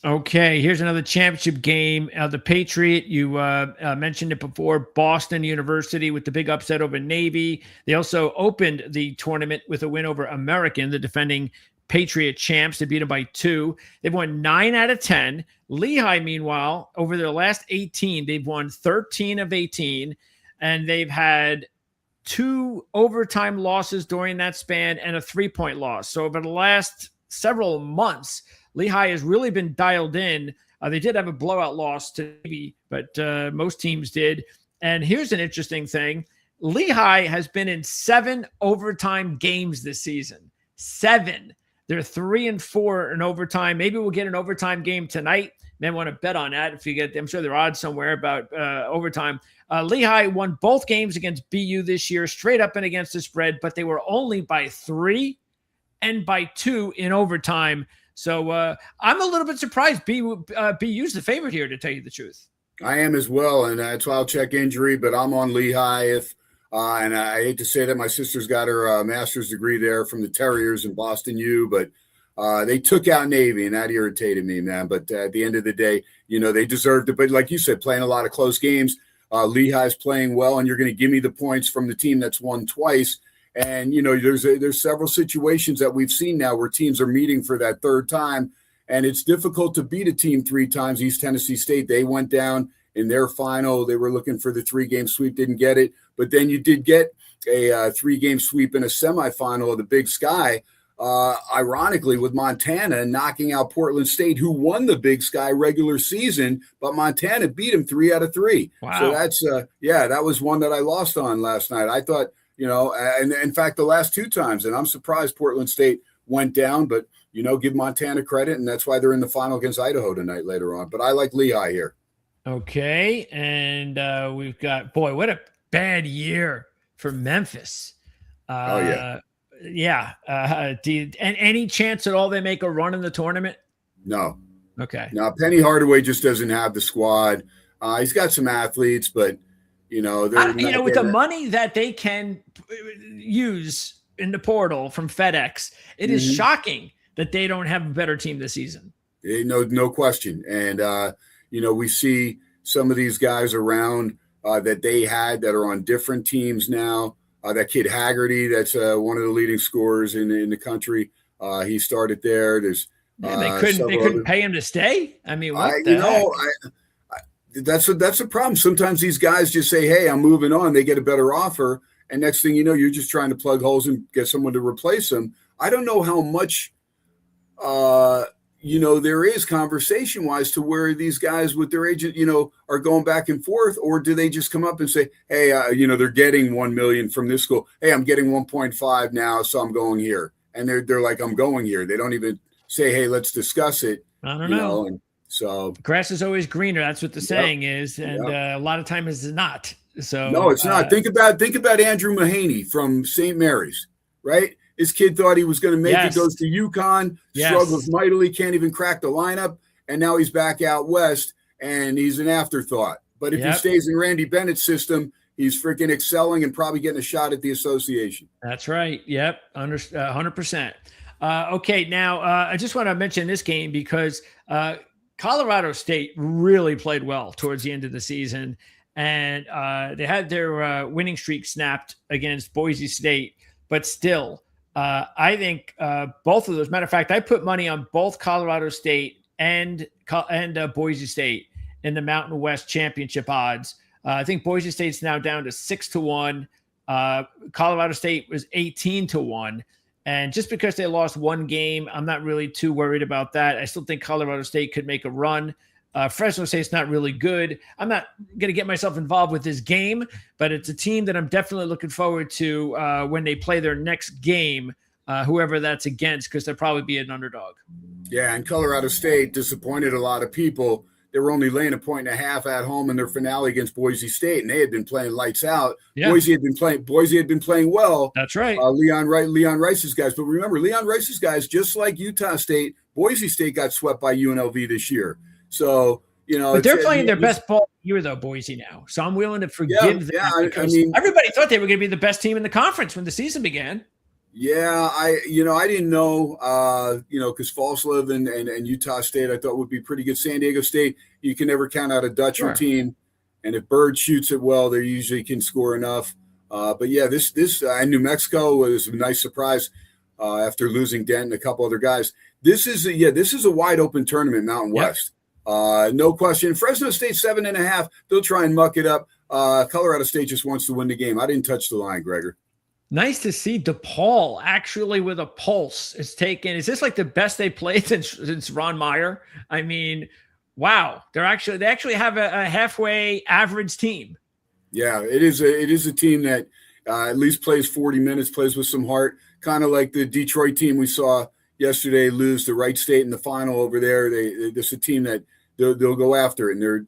Okay, here's another championship game. The Patriot, you mentioned it before, Boston University with the big upset over Navy. They also opened the tournament with a win over American, the defending Patriot champs. They beat them by 2. They've won 9 out of 10. Lehigh, meanwhile, over their last 18, they've won 13 of 18, and they've had 2 overtime losses during that span and a 3-point loss. So over the last several months, Lehigh has really been dialed in. They did have a blowout loss to Navy, but most teams did. And here's an interesting thing. Lehigh has been in 7 overtime games this season. 7. They're 3-4 in overtime. Maybe we'll get an overtime game tonight. May want to bet on that if you get, I'm sure there are odds somewhere about overtime. Lehigh won both games against BU this year, straight up and against the spread, but they were only by 3 and by 2 in overtime. So I'm a little bit surprised BU's the favorite here, to tell you the truth. I am as well, and that's why I'll check injury, but I'm on Lehigh. And I hate to say that my sister's got her master's degree there from the Terriers in Boston U, but they took out Navy, and that irritated me, man. But at the end of the day, they deserved it. But like you said, playing a lot of close games, Lehigh's playing well, and you're going to give me the points from the team that's won twice. And, there's several situations that we've seen now where teams are meeting for that third time, and it's difficult to beat a team 3 times. East Tennessee State, they went down in their final. They were looking for the 3-game sweep, didn't get it. But then you did get a 3-game sweep in a semifinal of the Big Sky, ironically, with Montana knocking out Portland State, who won the Big Sky regular season, but Montana beat them 3 out of 3. Wow. So that's, that was one that I lost on last night. I thought, and in fact, the last 2 times, and I'm surprised Portland State went down, but, give Montana credit, and that's why they're in the final against Idaho tonight later on. But I like Lehigh here. Okay, and we've got, boy, what a bad year for Memphis. Yeah. And any chance at all they make a run in the tournament? No. Okay. No, Penny Hardaway just doesn't have the squad. He's got some athletes, but with the money that they can use in the portal from FedEx, it is shocking that they don't have a better team this season. No question. And we see some of these guys around that they had that are on different teams now. That kid Haggerty, that's one of the leading scorers in the country. He started there. There's they couldn't pay him to stay. I mean, that's a problem. Sometimes these guys just say, "Hey, I'm moving on." They get a better offer, and next thing you know, you're just trying to plug holes and get someone to replace them. I don't know how much there is conversation wise to where these guys with their agent, are going back and forth, or do they just come up and say, hey, they're getting 1 million from this school. Hey, I'm getting 1.5 now, so I'm going here. And they're like, I'm going here. They don't even say, hey, let's discuss it. I don't know. And so grass is always greener. That's what the saying is. And a lot of times it's not. So no, it's not. Think about Andrew Mahaney from St. Mary's, right? His kid thought he was going to make it, goes to UConn, struggles mightily, can't even crack the lineup, and now he's back out west, and he's an afterthought. But if he stays in Randy Bennett's system, he's freaking excelling and probably getting a shot at the association. That's right. Yep, 100%. Okay, now I just want to mention this game because Colorado State really played well towards the end of the season, and they had their winning streak snapped against Boise State, but still – I think both of those. Matter of fact, I put money on both Colorado State and Boise State in the Mountain West championship odds. I think Boise State's now down to 6-1. Colorado State was 18-1. And just because they lost one game, I'm not really too worried about that. I still think Colorado State could make a run. Fresno State's not really good. I'm not going to get myself involved with this game, but it's a team that I'm definitely looking forward to when they play their next game, whoever that's against, because they'll probably be an underdog. Yeah, and Colorado State disappointed a lot of people. They were only laying 1.5 at home in their finale against Boise State, and they had been playing lights out. Yeah. Boise had been playing well. That's right. Leon Rice's guys. But remember, Leon Rice's guys, just like Utah State, Boise State got swept by UNLV this year. So, but they're playing their best ball here, though, Boise now. So I'm willing to forgive them. I mean, everybody thought they were going to be the best team in the conference when the season began. Yeah, I didn't know, because Falslev and Utah State I thought would be pretty good. San Diego State, you can never count out a Dutcher team, and if Bird shoots it well, they usually can score enough. But yeah, this New Mexico was a nice surprise after losing Dent and a couple other guys. This is a wide open tournament, Mountain West. No question. Fresno State 7.5. They'll try and muck it up. Colorado State just wants to win the game. I didn't touch the line, Gregor. Nice to see DePaul actually with a pulse. Is this like the best they played since Ron Meyer? I mean, wow. They actually have a halfway average team. Yeah, it is a team that at least plays 40 minutes, plays with some heart, kind of like the Detroit team we saw yesterday lose to Wright State in the final over there. This is a team that they'll go after, and they're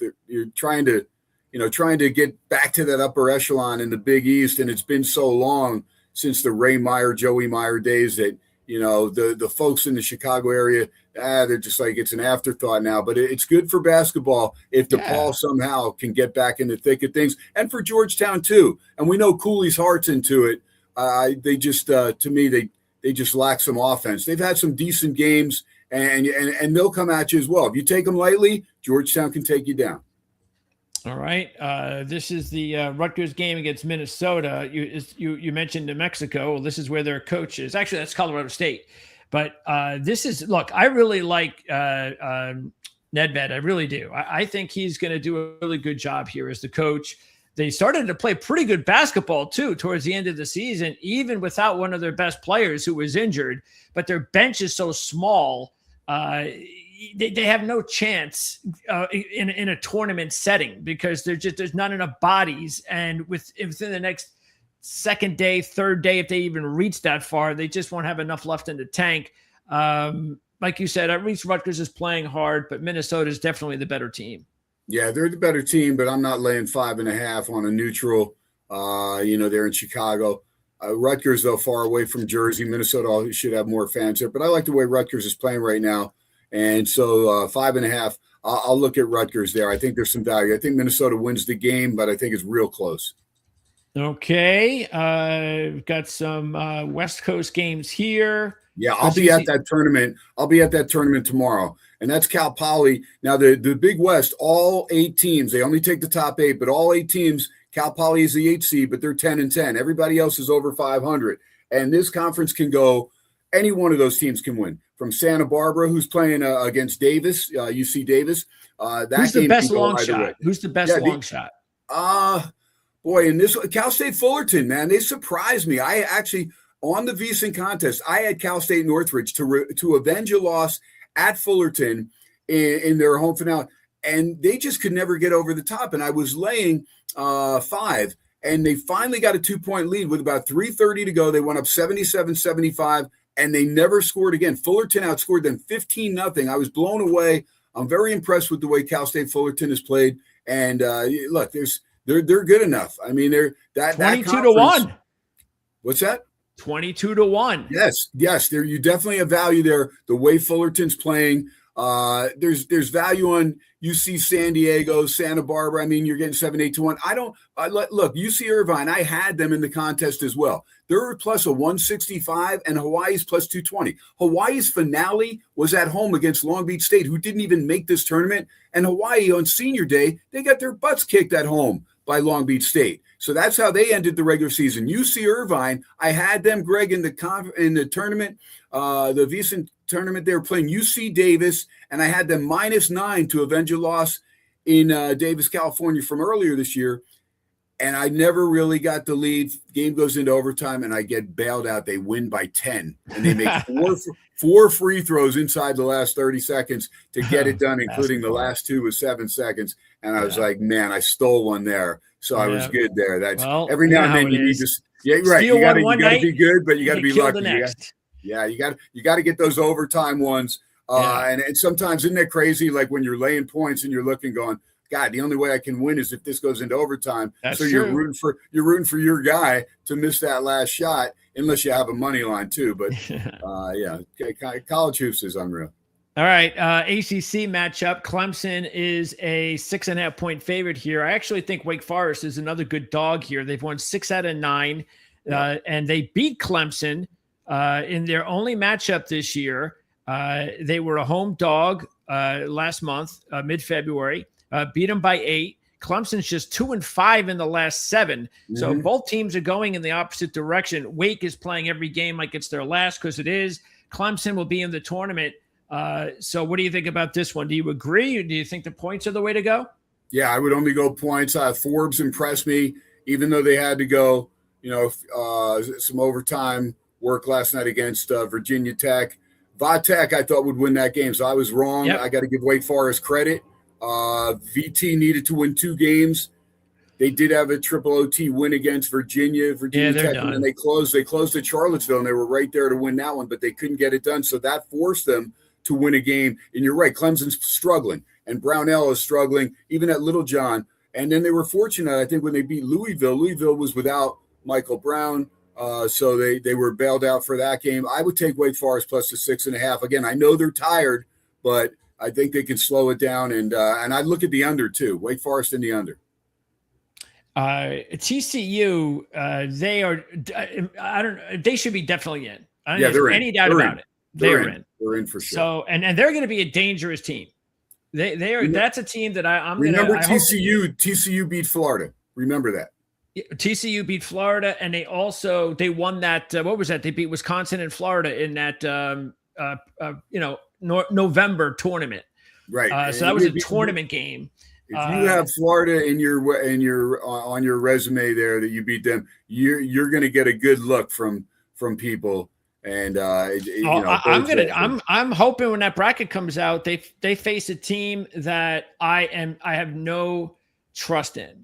trying to get back to that upper echelon in the Big East. And it's been so long since the Ray Meyer, Joey Meyer days that, the folks in the Chicago area, they're just like, it's an afterthought now. But it's good for basketball if DePaul somehow can get back in the thick of things, and for Georgetown too. And we know Cooley's heart's into it. They just, to me, they just lack some offense. They've had some decent games, and they'll come at you as well. If you take them lightly, Georgetown can take you down. All right. This is the Rutgers game against Minnesota. You mentioned New Mexico. Well, this is where their coach is. Actually, that's Colorado State. But look, I really like Nedved. I really do. I think he's going to do a really good job here as the coach. They started to play pretty good basketball, too, towards the end of the season, even without one of their best players who was injured. But their bench is so small. They have no chance in a tournament setting because there's not enough bodies. And within the next second day, third day, if they even reach that far, they just won't have enough left in the tank. Like you said, at least Rutgers is playing hard, but Minnesota is definitely the better team. Yeah, they're the better team, but I'm not laying 5.5 on a neutral. They're in Chicago. Rutgers, though, far away from Jersey. Minnesota should have more fans there, but I like the way Rutgers is playing right now. And so 5.5, I'll look at Rutgers there. I think there's some value. I think Minnesota wins the game, but I think it's real close. Okay. We've got some West Coast games here. Yeah, I'll be at that tournament. I'll be at that tournament tomorrow. And that's Cal Poly. Now, the Big West, all 8 teams, they only take the top 8, but all 8 teams, Cal Poly is the 8th seed, but they're 10-10. Everybody else is over 500. And this conference can go, any one of those teams can win. From Santa Barbara, who's playing against Davis, UC Davis. Who's the best long shot? Who's the best long shot? Boy, in this Cal State Fullerton, man, they surprised me. I actually, on the VEASAN contest, I had Cal State Northridge to avenge a loss at Fullerton in their home finale, and they just could never get over the top. And I was laying 5, and they finally got a 2-point lead with about 3:30 to go. They went up 77-75, and they never scored again. Fullerton outscored them 15-0. I was blown away. I'm very impressed with the way Cal State Fullerton has played. And look, they're good enough. I mean, they're that 22-1. What's that? 22-1. Yes. There, you definitely have value there. The way Fullerton's playing, there's value on UC San Diego, Santa Barbara. I mean, you're getting 7-8-1. Look, UC Irvine. I had them in the contest as well. They're plus a 165, and Hawaii's plus 220. Hawaii's finale was at home against Long Beach State, who didn't even make this tournament. And Hawaii on senior day, they got their butts kicked at home by Long Beach State. So that's how they ended the regular season. UC Irvine, I had them, Greg, in the tournament, the VEASAN tournament. They were playing UC Davis, and I had them -9 to avenge a loss in Davis, California from earlier this year. And I never really got the lead. Game goes into overtime, and I get bailed out. They win by 10, and they make four free throws inside the last 30 seconds to get it done, including the last 2 with 7 seconds. And I was like, man, I stole one there. So I was good there. That's every now and then you need to. Yeah, right. Steal you got to be good, but you got to be lucky. You You got to get those overtime ones. And sometimes isn't that crazy? Like when you're laying points and you're looking, going, God, the only way I can win is if this goes into overtime. That's so you're rooting for your guy to miss that last shot, unless you have a money line too. But college hoops is unreal. All right, ACC matchup. Clemson is a 6.5-point favorite here. I actually think Wake Forest is another good dog here. They've won 6 out of 9, and they beat Clemson in their only matchup this year. They were a home dog last month, mid-February. Beat them by 8. Clemson's just 2-5 in the last 7. So both teams are going in the opposite direction. Wake is playing every game like it's their last, because it is. Clemson will be in the tournament. So what do you think about this one? Do you agree, or do you think the points are the way to go? Yeah, I would only go points. Forbes impressed me, even though they had to go, some overtime work last night against Virginia Tech. Tech, I thought, would win that game, so I was wrong. Yep. I got to give Wake Forest credit. VT needed to win 2 games. They did have a triple OT win against Virginia Tech, and then they closed at Charlottesville, and they were right there to win that one, but they couldn't get it done. So that forced them to win a game. And you're right, Clemson's struggling, and Brownell is struggling, even at Little John. And then they were fortunate, I think, when they beat Louisville. Louisville was without Michael Brown, so they were bailed out for that game. I would take Wake Forest plus the 6.5. Again, I know they're tired, but I think they can slow it down. And I look at the under too. Wake Forest in the under. TCU, they are. I don't. They should be definitely in. I don't they're in. Any doubt about it. They're in. They're in for sure. So and they're going to be a dangerous team. They are. That's a team that I'm. Remember TCU. TCU beat Florida. Remember that. TCU beat Florida, and they won that. What was that? They beat Wisconsin and Florida in that. November tournament. Right. So that was a tournament game. If you have Florida in your on your resume there that you beat them, you're going to get a good look from people. And I'm hoping when that bracket comes out, they face a team that I have no trust in.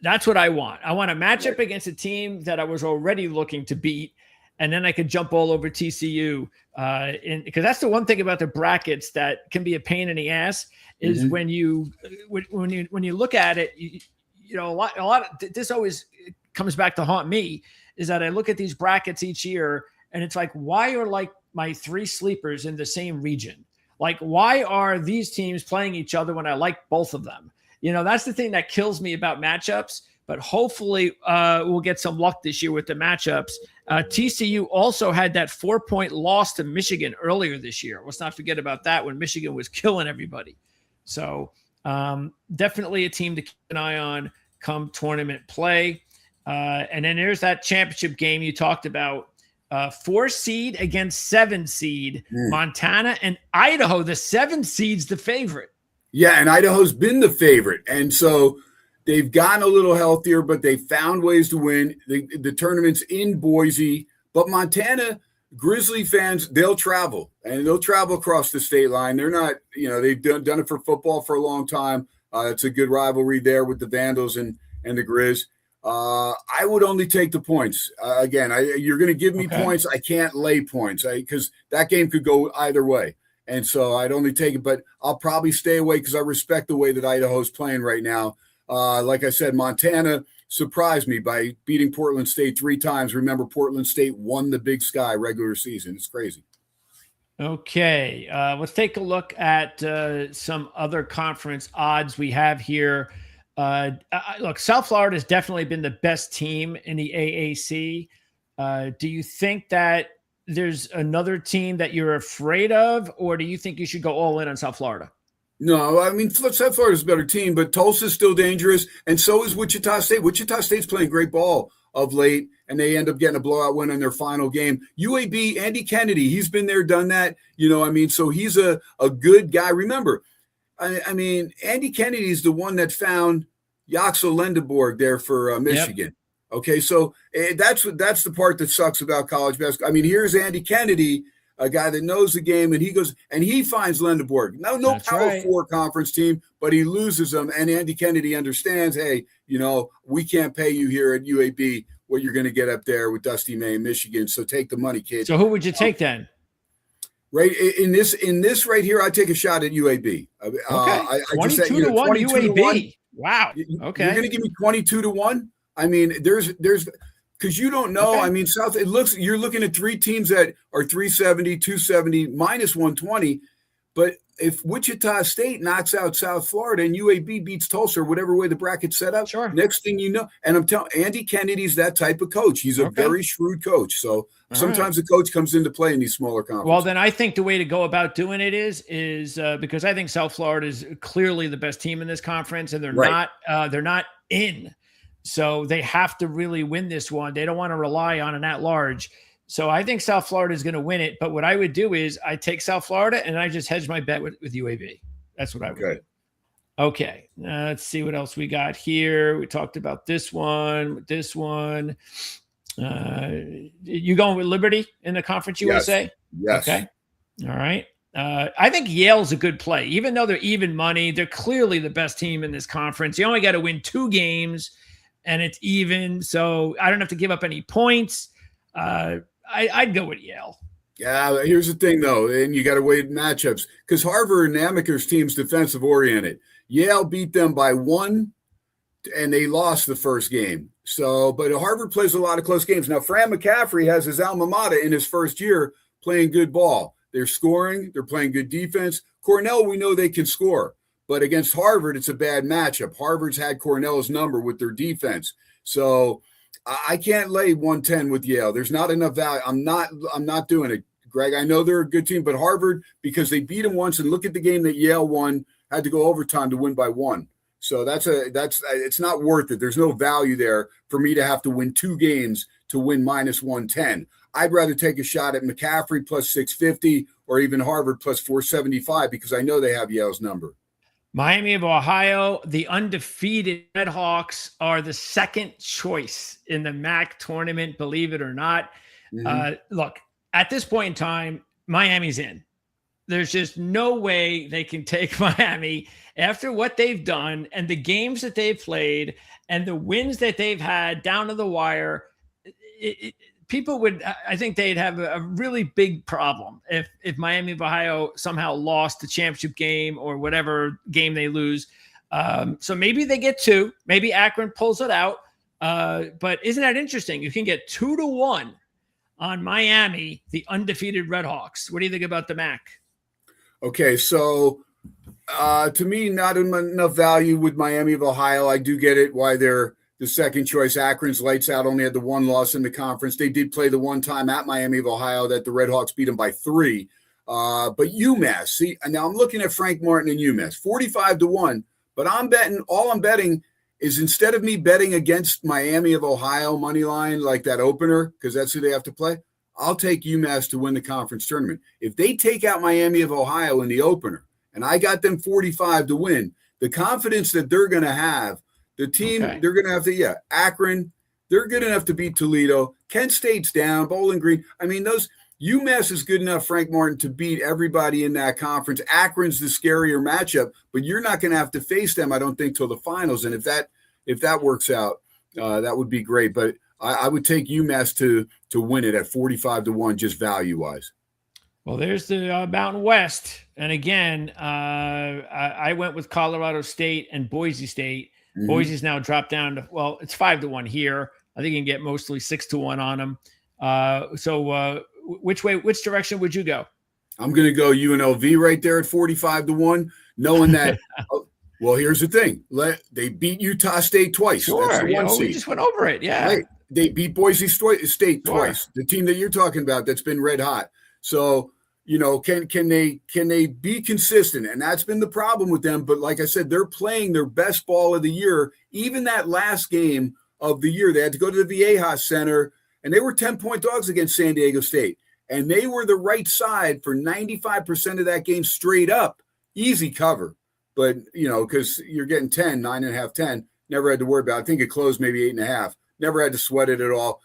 That's what I want. I want a matchup against a team that I was already looking to beat, and then I could jump all over TCU. Because that's the one thing about the brackets that can be a pain in the ass is when you look at it, a lot. This always comes back to haunt me, is that I look at these brackets each year, and it's like, why are like my 3 sleepers in the same region? Like, why are these teams playing each other when I like both of them? That's the thing that kills me about matchups. But hopefully we'll get some luck this year with the matchups. TCU also had that 4-point loss to Michigan earlier this year. Let's not forget about that, when Michigan was killing everybody. So definitely a team to keep an eye on come tournament play. And then there's that championship game you talked about. 4 seed against 7 seed, Montana and Idaho. The 7 seed's the favorite. Yeah, and Idaho's been the favorite. And so they've gotten a little healthier, but they found ways to win. The tournament's in Boise. But Montana, Grizzly fans, they'll travel across the state line. They're not, they've done it for football for a long time. It's a good rivalry there with the Vandals and the Grizz. I would only take the points. Again, you're going to give me points. I can't lay points because that game could go either way. And so I'd only take it, but I'll probably stay away because I respect the way that Idaho's playing right now. Like I said, Montana surprised me by beating Portland State 3 times. Remember, Portland State won the Big Sky regular season. It's crazy. Okay, let's take a look at some other conference odds we have here. Look, South Florida has definitely been the best team in the AAC. Do you think that there's another team that you're afraid of, or do you think you should go all in on South Florida? No, I mean, South Florida's a better team, but Tulsa's still dangerous, and so is Wichita State. Wichita State's playing great ball of late, and they end up getting a blowout win in their final game. UAB, Andy Kennedy, he's been there, done that. So he's a good guy. Remember, I mean, Andy Kennedy's the one that found Yaxel Lendeborg there for Michigan. Yep. Okay, so that's the part that sucks about college basketball. I mean, here's Andy Kennedy, a guy that knows the game, and he goes and he finds Lendeborg. No that's Power right. 4 conference team, but he loses them. And Andy Kennedy understands, hey, we can't pay you here at UAB what you're going to get up there with Dusty May in Michigan. So take the money, kid. So who would you take then? Right in this right here, I take a shot at UAB. Okay, 22 to 1 UAB. Wow. Okay, you're going to give me 22 to 1. I mean, there's because you don't know. Okay. I mean, you're looking at 3 teams that are 370, 270, minus 120. But if Wichita State knocks out South Florida and UAB beats Tulsa, or whatever way the bracket's set up, sure. Next thing you know, and I'm telling Andy Kennedy's that type of coach. He's a very shrewd coach. So sometimes the coach comes into play in these smaller conferences. Well, then I think the way to go about doing it is because I think South Florida is clearly the best team in this conference, and they're not in. So they have to really win this one. They don't want to rely on an at-large. So I think South Florida is going to win it. But what I would do is I take South Florida and I just hedge my bet with UAB. That's what I would do. Okay. Let's see what else we got here. We talked about this one. You going with Liberty in the Conference USA? Yes. Okay. All right. I think Yale's a good play. Even though they're even money, they're clearly the best team in this conference. You only got to win 2 games. And it's even, so I don't have to give up any points. I'd go with Yale. Yeah, here's the thing, though, and you got to weigh matchups because Harvard and Amaker's team's defensive oriented. Yale beat them by 1, and they lost the first game. So, but Harvard plays a lot of close games. Now, Fran McCaffrey has his alma mater in his first year playing good ball. They're scoring. They're playing good defense. Cornell, we know they can score. But against Harvard, it's a bad matchup. Harvard's had Cornell's number with their defense. So I can't lay 110 with Yale. There's not enough value. I'm not doing it, Greg. I know they're a good team, but Harvard, because they beat them once, and look at the game that Yale won, had to go overtime to win by 1. So it's not worth it. There's no value there for me to have to win 2 games to win minus 110. I'd rather take a shot at McCaffrey plus 650 or even Harvard plus 475 because I know they have Yale's number. Miami of Ohio, the undefeated Redhawks are the second choice in the MAC tournament, believe it or not. Mm-hmm. Look, at this point in time, Miami's in. There's just no way they can take Miami after what they've done and the games that they've played and the wins that they've had down to the wire. People would, I think they'd have a really big problem if Miami of Ohio somehow lost the championship game or whatever game they lose. So maybe they get 2, maybe Akron pulls it out. But isn't that interesting? You can get 2 to 1 on Miami, the undefeated Redhawks. What do you think about the MAC? Okay. So to me, not enough value with Miami of Ohio. I do get it why they're the second choice. Akron's lights out, only had the 1 loss in the conference. They did play the one time at Miami of Ohio that the Redhawks beat them by 3. But UMass, see, now I'm looking at Frank Martin and UMass, 45 to 1. But all I'm betting is instead of me betting against Miami of Ohio money line like that opener, because that's who they have to play, I'll take UMass to win the conference tournament. If they take out Miami of Ohio in the opener, and I got them 45 to win, the confidence that they're going to have, the team, they're going to have Akron, they're good enough to beat Toledo. Kent State's down, Bowling Green. I mean, UMass is good enough, Frank Martin, to beat everybody in that conference. Akron's the scarier matchup, but you're not going to have to face them, I don't think, till the finals. And if that works out, that would be great. But I would take UMass to win it at 45-1, just value wise. Well, there's the Mountain West, and again, I went with Colorado State and Boise State. Mm-hmm. Boise's now dropped down to, well, it's 5-1 here. I think you can get mostly 6-1 on them. So which direction would you go? I'm going to go UNLV right there at 45-1, knowing that. Well, here's the thing: they beat Utah State twice. Sure, that's the one seed. We just went over it. Yeah, right. They beat Boise State twice. The team that you're talking about that's been red hot. So can they be consistent? And that's been the problem with them. But like I said, they're playing their best ball of the year. Even that last game of the year, they had to go to the Viejas Center, and they were 10-point dogs against San Diego State. And they were the right side for 95% of that game straight up. Easy cover. But, because you're getting 10, 9.5, 10, never had to worry about it. I think it closed maybe 8.5. Never had to sweat it at all.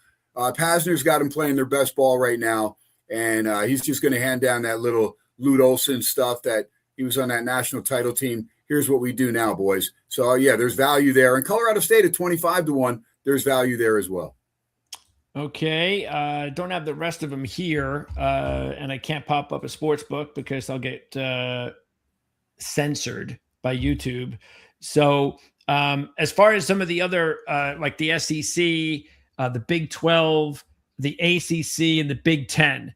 Pasner's got him playing their best ball right now. And he's just going to hand down that little Lute Olson stuff that he was on that national title team. Here's what we do now, boys. So, there's value there. And Colorado State at 25-1, there's value there as well. Okay. Don't have the rest of them here. And I can't pop up a sports book because I'll get censored by YouTube. So as far as some of the other, like the SEC, the Big 12, the ACC, and the Big 10,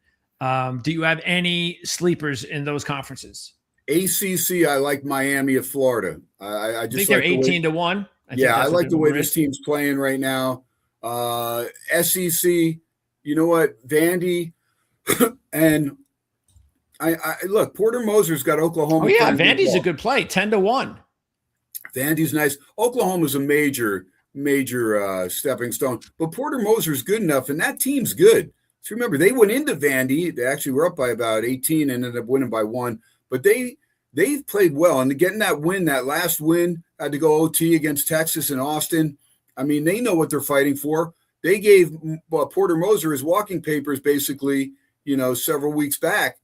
do you have any sleepers in those conferences? ACC, I like Miami of Florida. I just think they're 18-1. I like the way this team's playing right now. SEC, you know what, Vandy, and I look, Porter Moser's got Oklahoma. Oh yeah, Vandy's a good play, 10-1. Vandy's nice. Oklahoma's a major stepping stone, but Porter Moser's good enough, and that team's good. So remember, they went into Vandy. They actually were up by about 18 and ended up winning by 1. But they've played well, and getting that win, that last win, had to go OT against Texas and Austin. I mean, they know what they're fighting for. They gave Porter Moser his walking papers basically, several weeks back.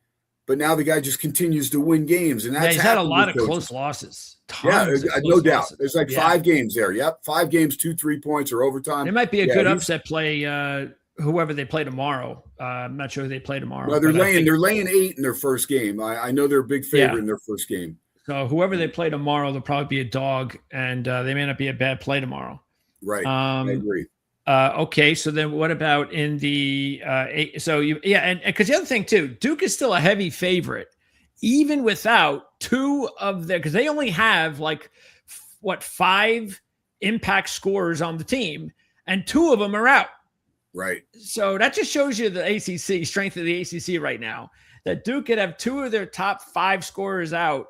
But now the guy just continues to win games. And that's he's had a lot of close losses. No doubt. There's like 5 games there. Yep, 5 games, 2 3-points or overtime. It might be a good upset play, whoever they play tomorrow. I'm not sure who they play tomorrow. No, they're laying 8 in their first game. I know they're a big favorite in their first game. So whoever they play tomorrow, they'll probably be a dog, and they may not be a bad play tomorrow. Right. I agree. Okay. So then what about in the, and because the other thing too, Duke is still a heavy favorite, even without 2 of their, because they only have 5 impact scorers on the team, and 2 of them are out. Right. So that just shows you the ACC strength of the ACC right now, that Duke could have 2 of their top 5 scorers out,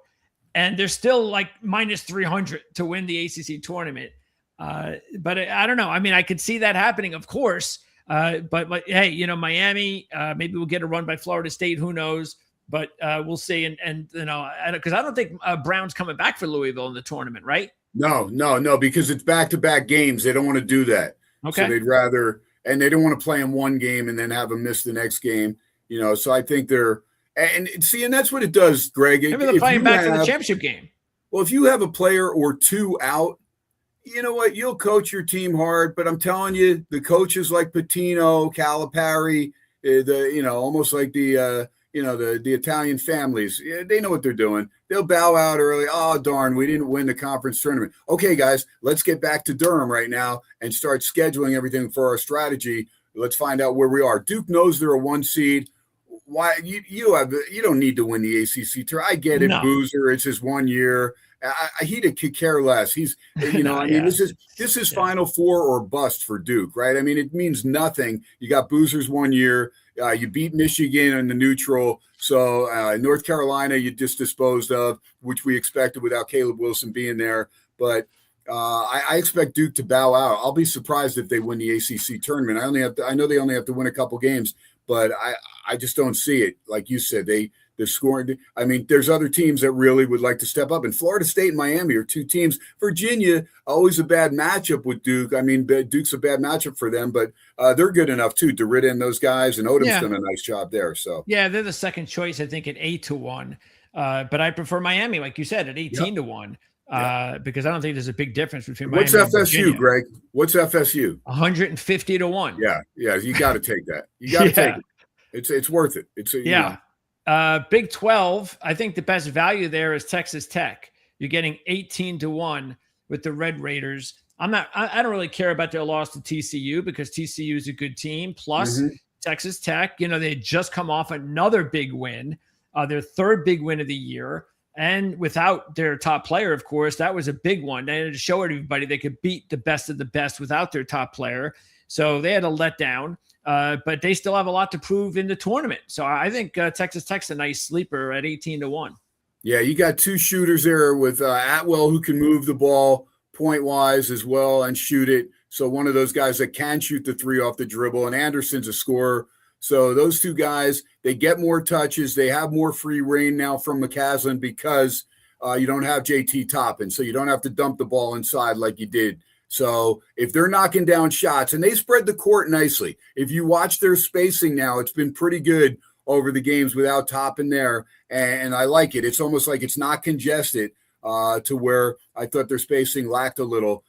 and they're still minus 300 to win the ACC tournament. But I don't know. I mean, I could see that happening, of course. But hey, Miami, maybe we'll get a run by Florida State. Who knows? But we'll see. And because I don't think Brown's coming back for Louisville in the tournament, right? No, because it's back-to-back games. They don't want to do that. Okay. So they'd rather, and they don't want to play him one game and then have him miss the next game. So I think they're, and that's what it does, Greg. Maybe they're playing back for the championship game. Well, if you have a player or 2 out, you know what? You'll coach your team hard, but I'm telling you, the coaches like Pitino, Calipari, almost like the Italian families, they know what they're doing. They'll bow out early. Oh, darn, we didn't win the conference tournament. Okay, guys, let's get back to Durham right now and start scheduling everything for our strategy. Let's find out where we are. Duke knows they're a 1 seed. Why you don't need to win the ACC tour. I get it, no. Boozer. It's his 1 year. He could care less. He's, this is Final Four or bust for Duke, right? I mean, it means nothing. You got Boozer's 1 year. You beat Michigan in the neutral. So North Carolina, you just disposed of, which we expected without Caleb Wilson being there. But I expect Duke to bow out. I'll be surprised if they win the ACC tournament. I know they only have to win a couple games, but I just don't see it. Like you said, they're the scoring. I mean, there's other teams that really would like to step up. And Florida State and Miami are two teams. Virginia, always a bad matchup with Duke. I mean, Duke's a bad matchup for them, but they're good enough too. DeRita and those guys, and Odom's done a nice job there. So yeah, they're the second choice, I think, at 8-1. But I prefer Miami, like you said, at 18-1. Because I don't think there's a big difference between Miami What's FSU, Greg? What's FSU? 150-1. Yeah, you got to take that. You got to take it. It's worth it. It's Big 12. I think the best value there is Texas Tech. You're getting 18-1 with the Red Raiders. I don't really care about their loss to TCU because TCU is a good team. Plus Texas Tech, they had just come off another big win, their third big win of the year. And without their top player, of course, that was a big one. They had to show everybody they could beat the best of the best without their top player. So they had a letdown, but they still have a lot to prove in the tournament. So I think Texas Tech's a nice sleeper at 18-1. Yeah, you got two shooters there with Atwell, who can move the ball point-wise as well and shoot it. So one of those guys that can shoot the three off the dribble, and Anderson's a scorer. So those two guys, they get more touches. They have more free reign now from McCaslin because you don't have JT Toppin, so you don't have to dump the ball inside like you did. So if they're knocking down shots, and they spread the court nicely. If you watch their spacing now, it's been pretty good over the games without Toppin there, and I like it. It's almost like it's not congested to where I thought their spacing lacked a little.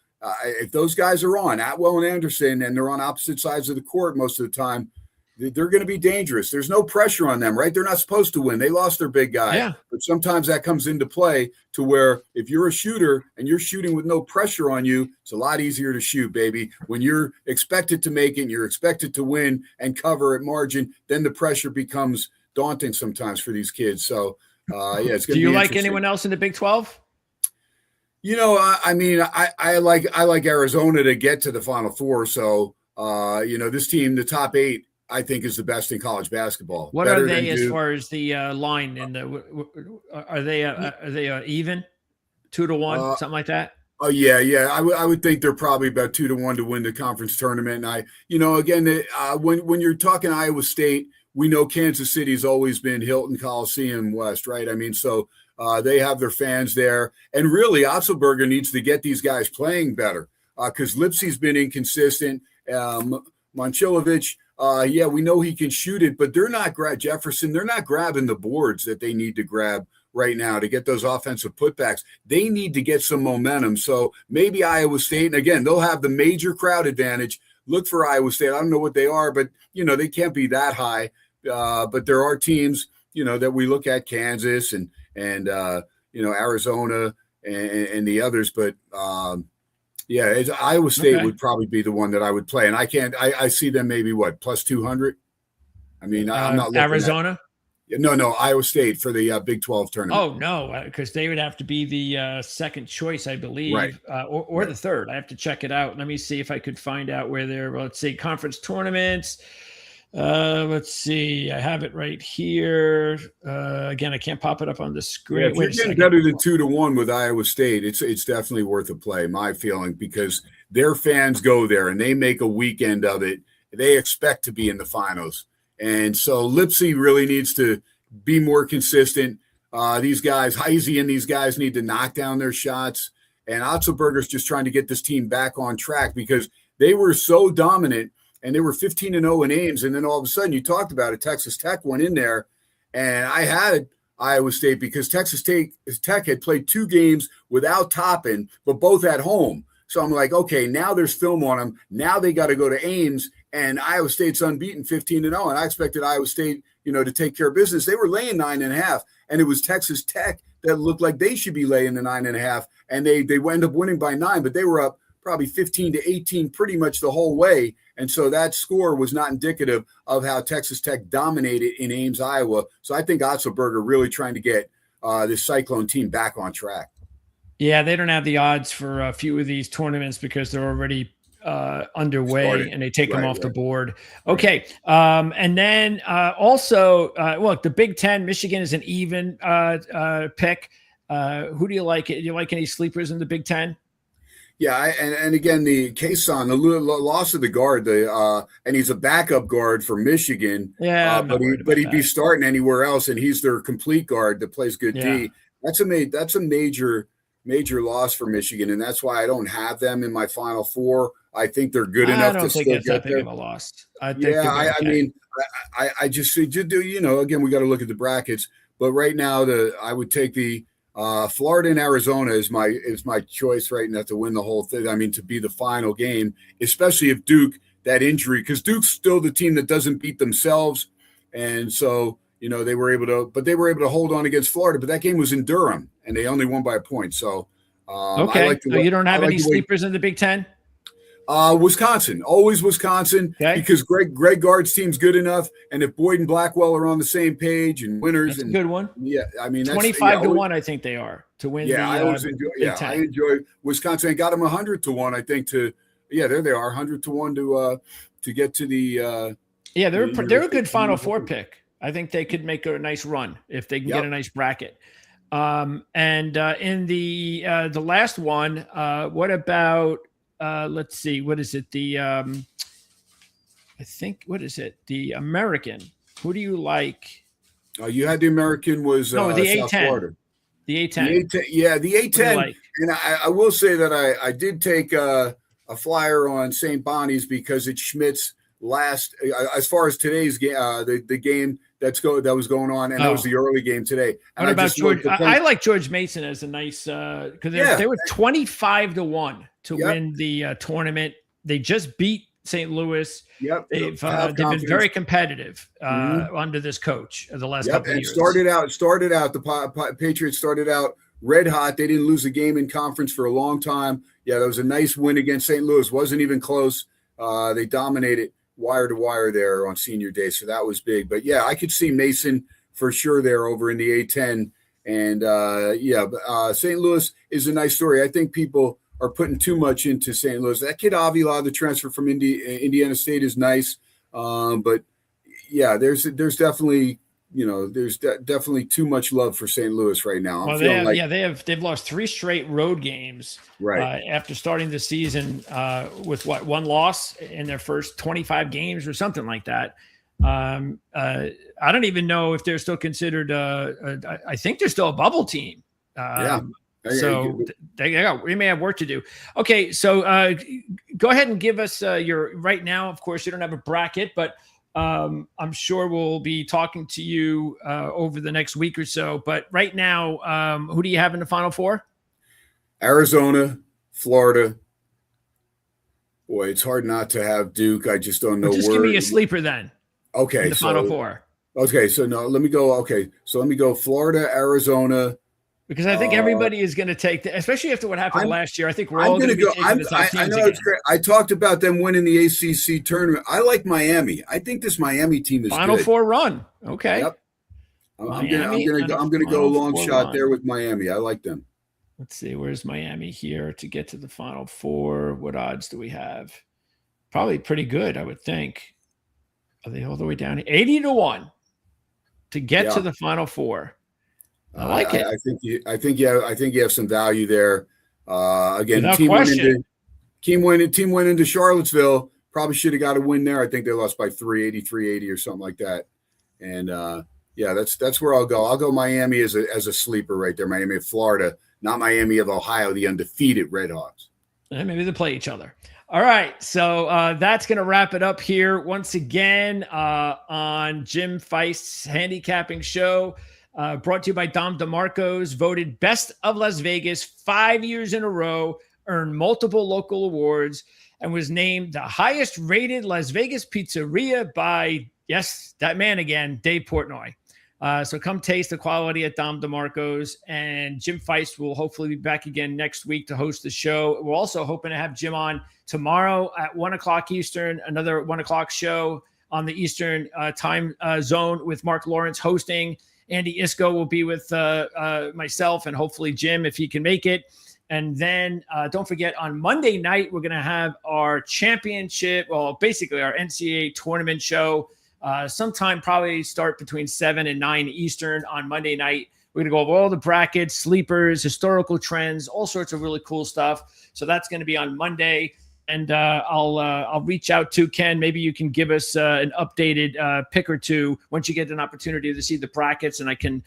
If those guys are on, Atwell and Anderson, and they're on opposite sides of the court most of the time, they're going to be dangerous. There's no pressure on them, right? They're not supposed to win. They lost their big guy. But sometimes that comes into play to where if you're a shooter and you're shooting with no pressure on you, it's a lot easier to shoot, baby. When you're expected to make it and you're expected to win and cover at margin, then the pressure becomes daunting sometimes for these kids. So, it's going to be. Do you like anyone else in the Big 12? I like Arizona to get to the Final Four. So, this team, the top 8, I think is the best in college basketball. What are they as far as the line in the? Are they even 2-1, something like that? Oh yeah. I would think they're probably about 2-1 to win the conference tournament. And when you're talking Iowa State, we know Kansas City's always been Hilton Coliseum West, right? I mean, so they have their fans there, and really, Otzelberger needs to get these guys playing better because Lipsey's been inconsistent. Momcilovic. We know he can shoot it, but they're not Jefferson. They're not grabbing the boards that they need to grab right now to get those offensive putbacks. They need to get some momentum. So maybe Iowa State, and again, they'll have the major crowd advantage. Look for Iowa State. I don't know what they are, but they can't be that high. But there are teams, that we look at, Kansas and Arizona and the others. But Iowa State would probably be the one that I would play. And I see them maybe plus 200. I mean, I'm not looking Arizona. No, Iowa State for the Big 12 tournament. Oh no, because they would have to be the second choice, I believe, right. or the third. I have to check it out. Let me see if I could find out where they're. Let's see, conference tournaments. Let's see. I have it right here. Again, I can't pop it up on the screen. If you're getting better than 2-1 with Iowa State, it's definitely worth a play, my feeling, because their fans go there and they make a weekend of it. They expect to be in the finals. And so Lipsey really needs to be more consistent. These guys, Heisey and these guys need to knock down their shots. And Otzelberger's just trying to get this team back on track because they were so dominant. And they were 15-0 in Ames, and then all of a sudden, you talked about it. Texas Tech went in there, and I had Iowa State because Texas Tech had played 2 games without Toppin, but both at home. So I'm like, okay, now there's film on them. Now they got to go to Ames, and Iowa State's unbeaten, 15-0. And I expected Iowa State, to take care of business. They were laying 9.5, and it was Texas Tech that looked like they should be laying the 9.5, and they end up winning by 9, but they were up probably 15-18 pretty much the whole way. And so that score was not indicative of how Texas Tech dominated in Ames, Iowa. So I think Otzelberger really trying to get this Cyclone team back on track. Yeah, they don't have the odds for a few of these tournaments because they're already underway and they take them off the board. Okay. And then also, look, the Big Ten, Michigan is an even pick. Who do you like? Do you like any sleepers in the Big Ten? Yeah, and again, the Kason, the loss of the guard, and he's a backup guard for Michigan. Yeah, I'm not worried about He'd be that. starting anywhere else, and he's their complete guard that plays good Yeah. D. That's a major loss for Michigan, and that's why I don't have them in my Final Four. I think they're good enough to still it's that get big there. of a loss. I think I mean, I just do, again, we got to look at the brackets, but right now I would take the Florida and Arizona is my choice right now to win the whole thing. I mean, to be the final game, especially if Duke, that injury, because Duke's still the team that doesn't beat themselves, and so they were able to hold on against Florida, but that game was in Durham and they only won by a point. So okay, so you don't have any sleepers in the Big Ten? Wisconsin, always Wisconsin, okay. Because Greg Gard's team's good enough, and if Boyd and Blackwell are on the same page and winners, that's a good one. Yeah, I mean 25-1, I think they are to win. Yeah, I always enjoy. Yeah, I enjoy Wisconsin. I got them 100-1, I think. There they are, 100-1 to get to the. Yeah, they're a good Final Four pick. I think they could make a nice run if they can get a nice bracket. And in the last one, what about? Let's see. What is it? I think, what is it? The American. Who do you like? You had the American was the A10. South Florida. The A10. The A10. Like? And I will say that I did take a flyer on St. Bonnie's because it's Schmidt's last, as far as today's game, the game that was going on, and that was the early game today. And what about George? I like George Mason as a nice because they were 25-1 to win the tournament. They just beat St. Louis. Yep, they've been very competitive under this coach the last couple of years. Started out the Patriots started out red hot. They didn't lose a game in conference for a long time. Yeah, that was a nice win against St. Louis. Wasn't even close. They dominated wire to wire there on senior day, so that was big. But yeah, I could see Mason for sure there over in the A10. And St. Louis is a nice story. I think people are putting too much into St. Louis. That kid Avila, the transfer from Indiana State, is nice. But yeah, there's definitely definitely too much love for St. Louis right now. They've lost 3 straight road games after starting the season with one loss in their first 25 games or something like that. I don't even know if they're still considered. I think they're still a bubble team. So we may have work to do. Okay, so go ahead and give us your right now. Of course, you don't have a bracket, but I'm sure we'll be talking to you over the next week or so. But right now, who do you have in the Final Four? Arizona, Florida. Boy, it's hard not to have Duke. I just don't know. Just give me a sleeper then. Okay, in the Final Four. Okay, so no, let me go. Okay, so let me go Florida, Arizona. Because I think everybody is going to take, especially after what happened last year. I think we're all going to be taking the top teams I know again. it's great. I talked about them winning the ACC tournament. I like Miami. I think this Miami team is Final good. Four run. Okay. Yep. I'm gonna go a long shot there with Miami. I like them. Let's see. Where's Miami here to get to the Final Four? What odds do we have? Probably pretty good, I would think. Are they all the way down? 80-1 to get to the Final Four. I like it. I think you have some value there. Again, Without team question. went into Charlottesville. Probably should have got a win there. I think they lost by 380 or something like that. And that's where I'll go. I'll go Miami as a sleeper right there. Miami of Florida, not Miami of Ohio, the undefeated Redhawks. And maybe they play each other. All right, so that's going to wrap it up here once again on Jim Feist's Handicapping Show. Brought to you by Dom DeMarco's, voted Best of Las Vegas 5 years in a row, earned multiple local awards, and was named the highest rated Las Vegas pizzeria by, yes, that man again, Dave Portnoy. So come taste the quality at Dom DeMarco's, and Jim Feist will hopefully be back again next week to host the show. We're also hoping to have Jim on tomorrow at 1 o'clock Eastern, another 1 o'clock show on the Eastern time zone with Mark Lawrence hosting. Andy Isco will be with myself and hopefully Jim if he can make it. And then don't forget, on Monday night, we're going to have our championship, well, basically our NCAA tournament show. Sometime probably start between 7 and 9 Eastern on Monday night. We're going to go over all the brackets, sleepers, historical trends, all sorts of really cool stuff. So that's going to be on Monday. And I'll reach out to Ken. Maybe you can give us an updated pick or two once you get an opportunity to see the brackets, and I can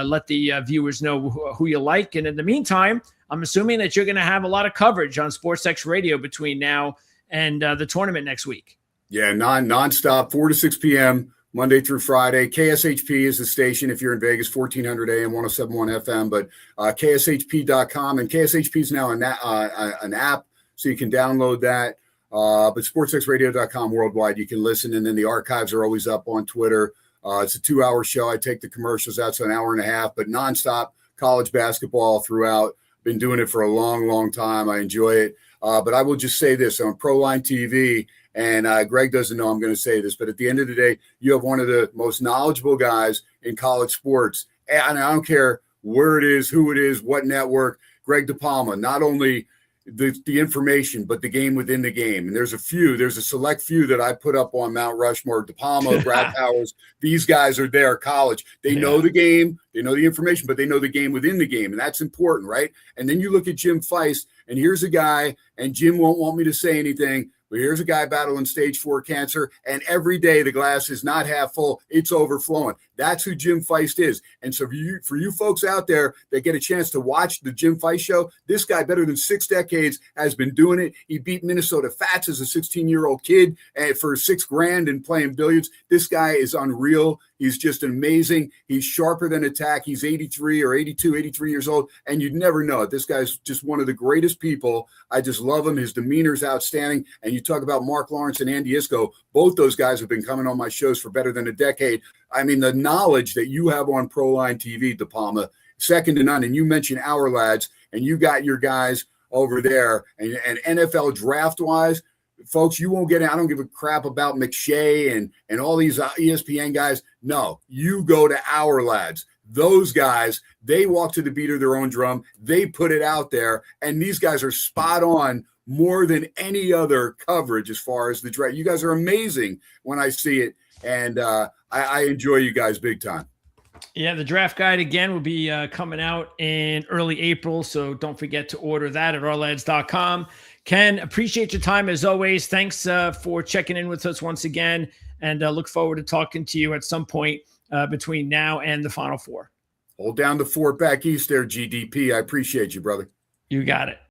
let the viewers know who you like. And in the meantime, I'm assuming that you're going to have a lot of coverage on SportsX Radio between now and the tournament next week. Yeah, nonstop, 4 to 6 p.m., Monday through Friday. KSHP is the station if you're in Vegas, 1400 AM, 1071 FM, but KSHP.com. And KSHP is now an app, so you can download that. But SportsXRadio.com worldwide, you can listen, and then the archives are always up on Twitter. It's a 2-hour show. I take the commercials out, so an hour and a half, but nonstop college basketball throughout. Been doing it for a long, long time. I enjoy it. But I will just say this on Proline TV, and Greg doesn't know I'm going to say this, but at the end of the day, you have one of the most knowledgeable guys in college sports. And I don't care where it is, who it is, what network, Greg DePalma, not only the information, but the game within the game. And there's a select few that I put up on Mount Rushmore. DePalma, Brad Powers, these guys are there, college. They know the game, they know the information, but they know the game within the game. And that's important, right? And then you look at Jim Feist, and here's a guy, and Jim won't want me to say anything, but here's a guy battling stage 4 cancer, and every day the glass is not half full, it's overflowing. That's who Jim Feist is. And so for you folks out there that get a chance to watch the Jim Feist show, this guy, better than 6 decades, has been doing it. He beat Minnesota Fats as a 16-year-old kid for $6,000 and playing billiards. This guy is unreal. He's just amazing. He's sharper than attack. He's 83 or 82, 83 years old, and you'd never know it. This guy's just one of the greatest people. I just love him. His demeanor's outstanding. And you talk about Mark Lawrence and Andy Isco. Both those guys have been coming on my shows for better than a decade. I mean, the knowledge that you have on Proline TV, DePalma, second to none. And you mentioned Our Lads, and you got your guys over there. And NFL draft-wise, folks, you won't get it. I don't give a crap about McShay and all these ESPN guys. No, you go to Our Lads. Those guys, they walk to the beat of their own drum. They put it out there, and these guys are spot on more than any other coverage as far as the draft. You guys are amazing when I see it, and I enjoy you guys big time. Yeah, the draft guide, again, will be coming out in early April, so don't forget to order that at ourlads.com. Ken, appreciate your time as always. Thanks for checking in with us once again, and look forward to talking to you at some point between now and the Final Four. Hold down the fort back east there, GDP. I appreciate you, brother. You got it.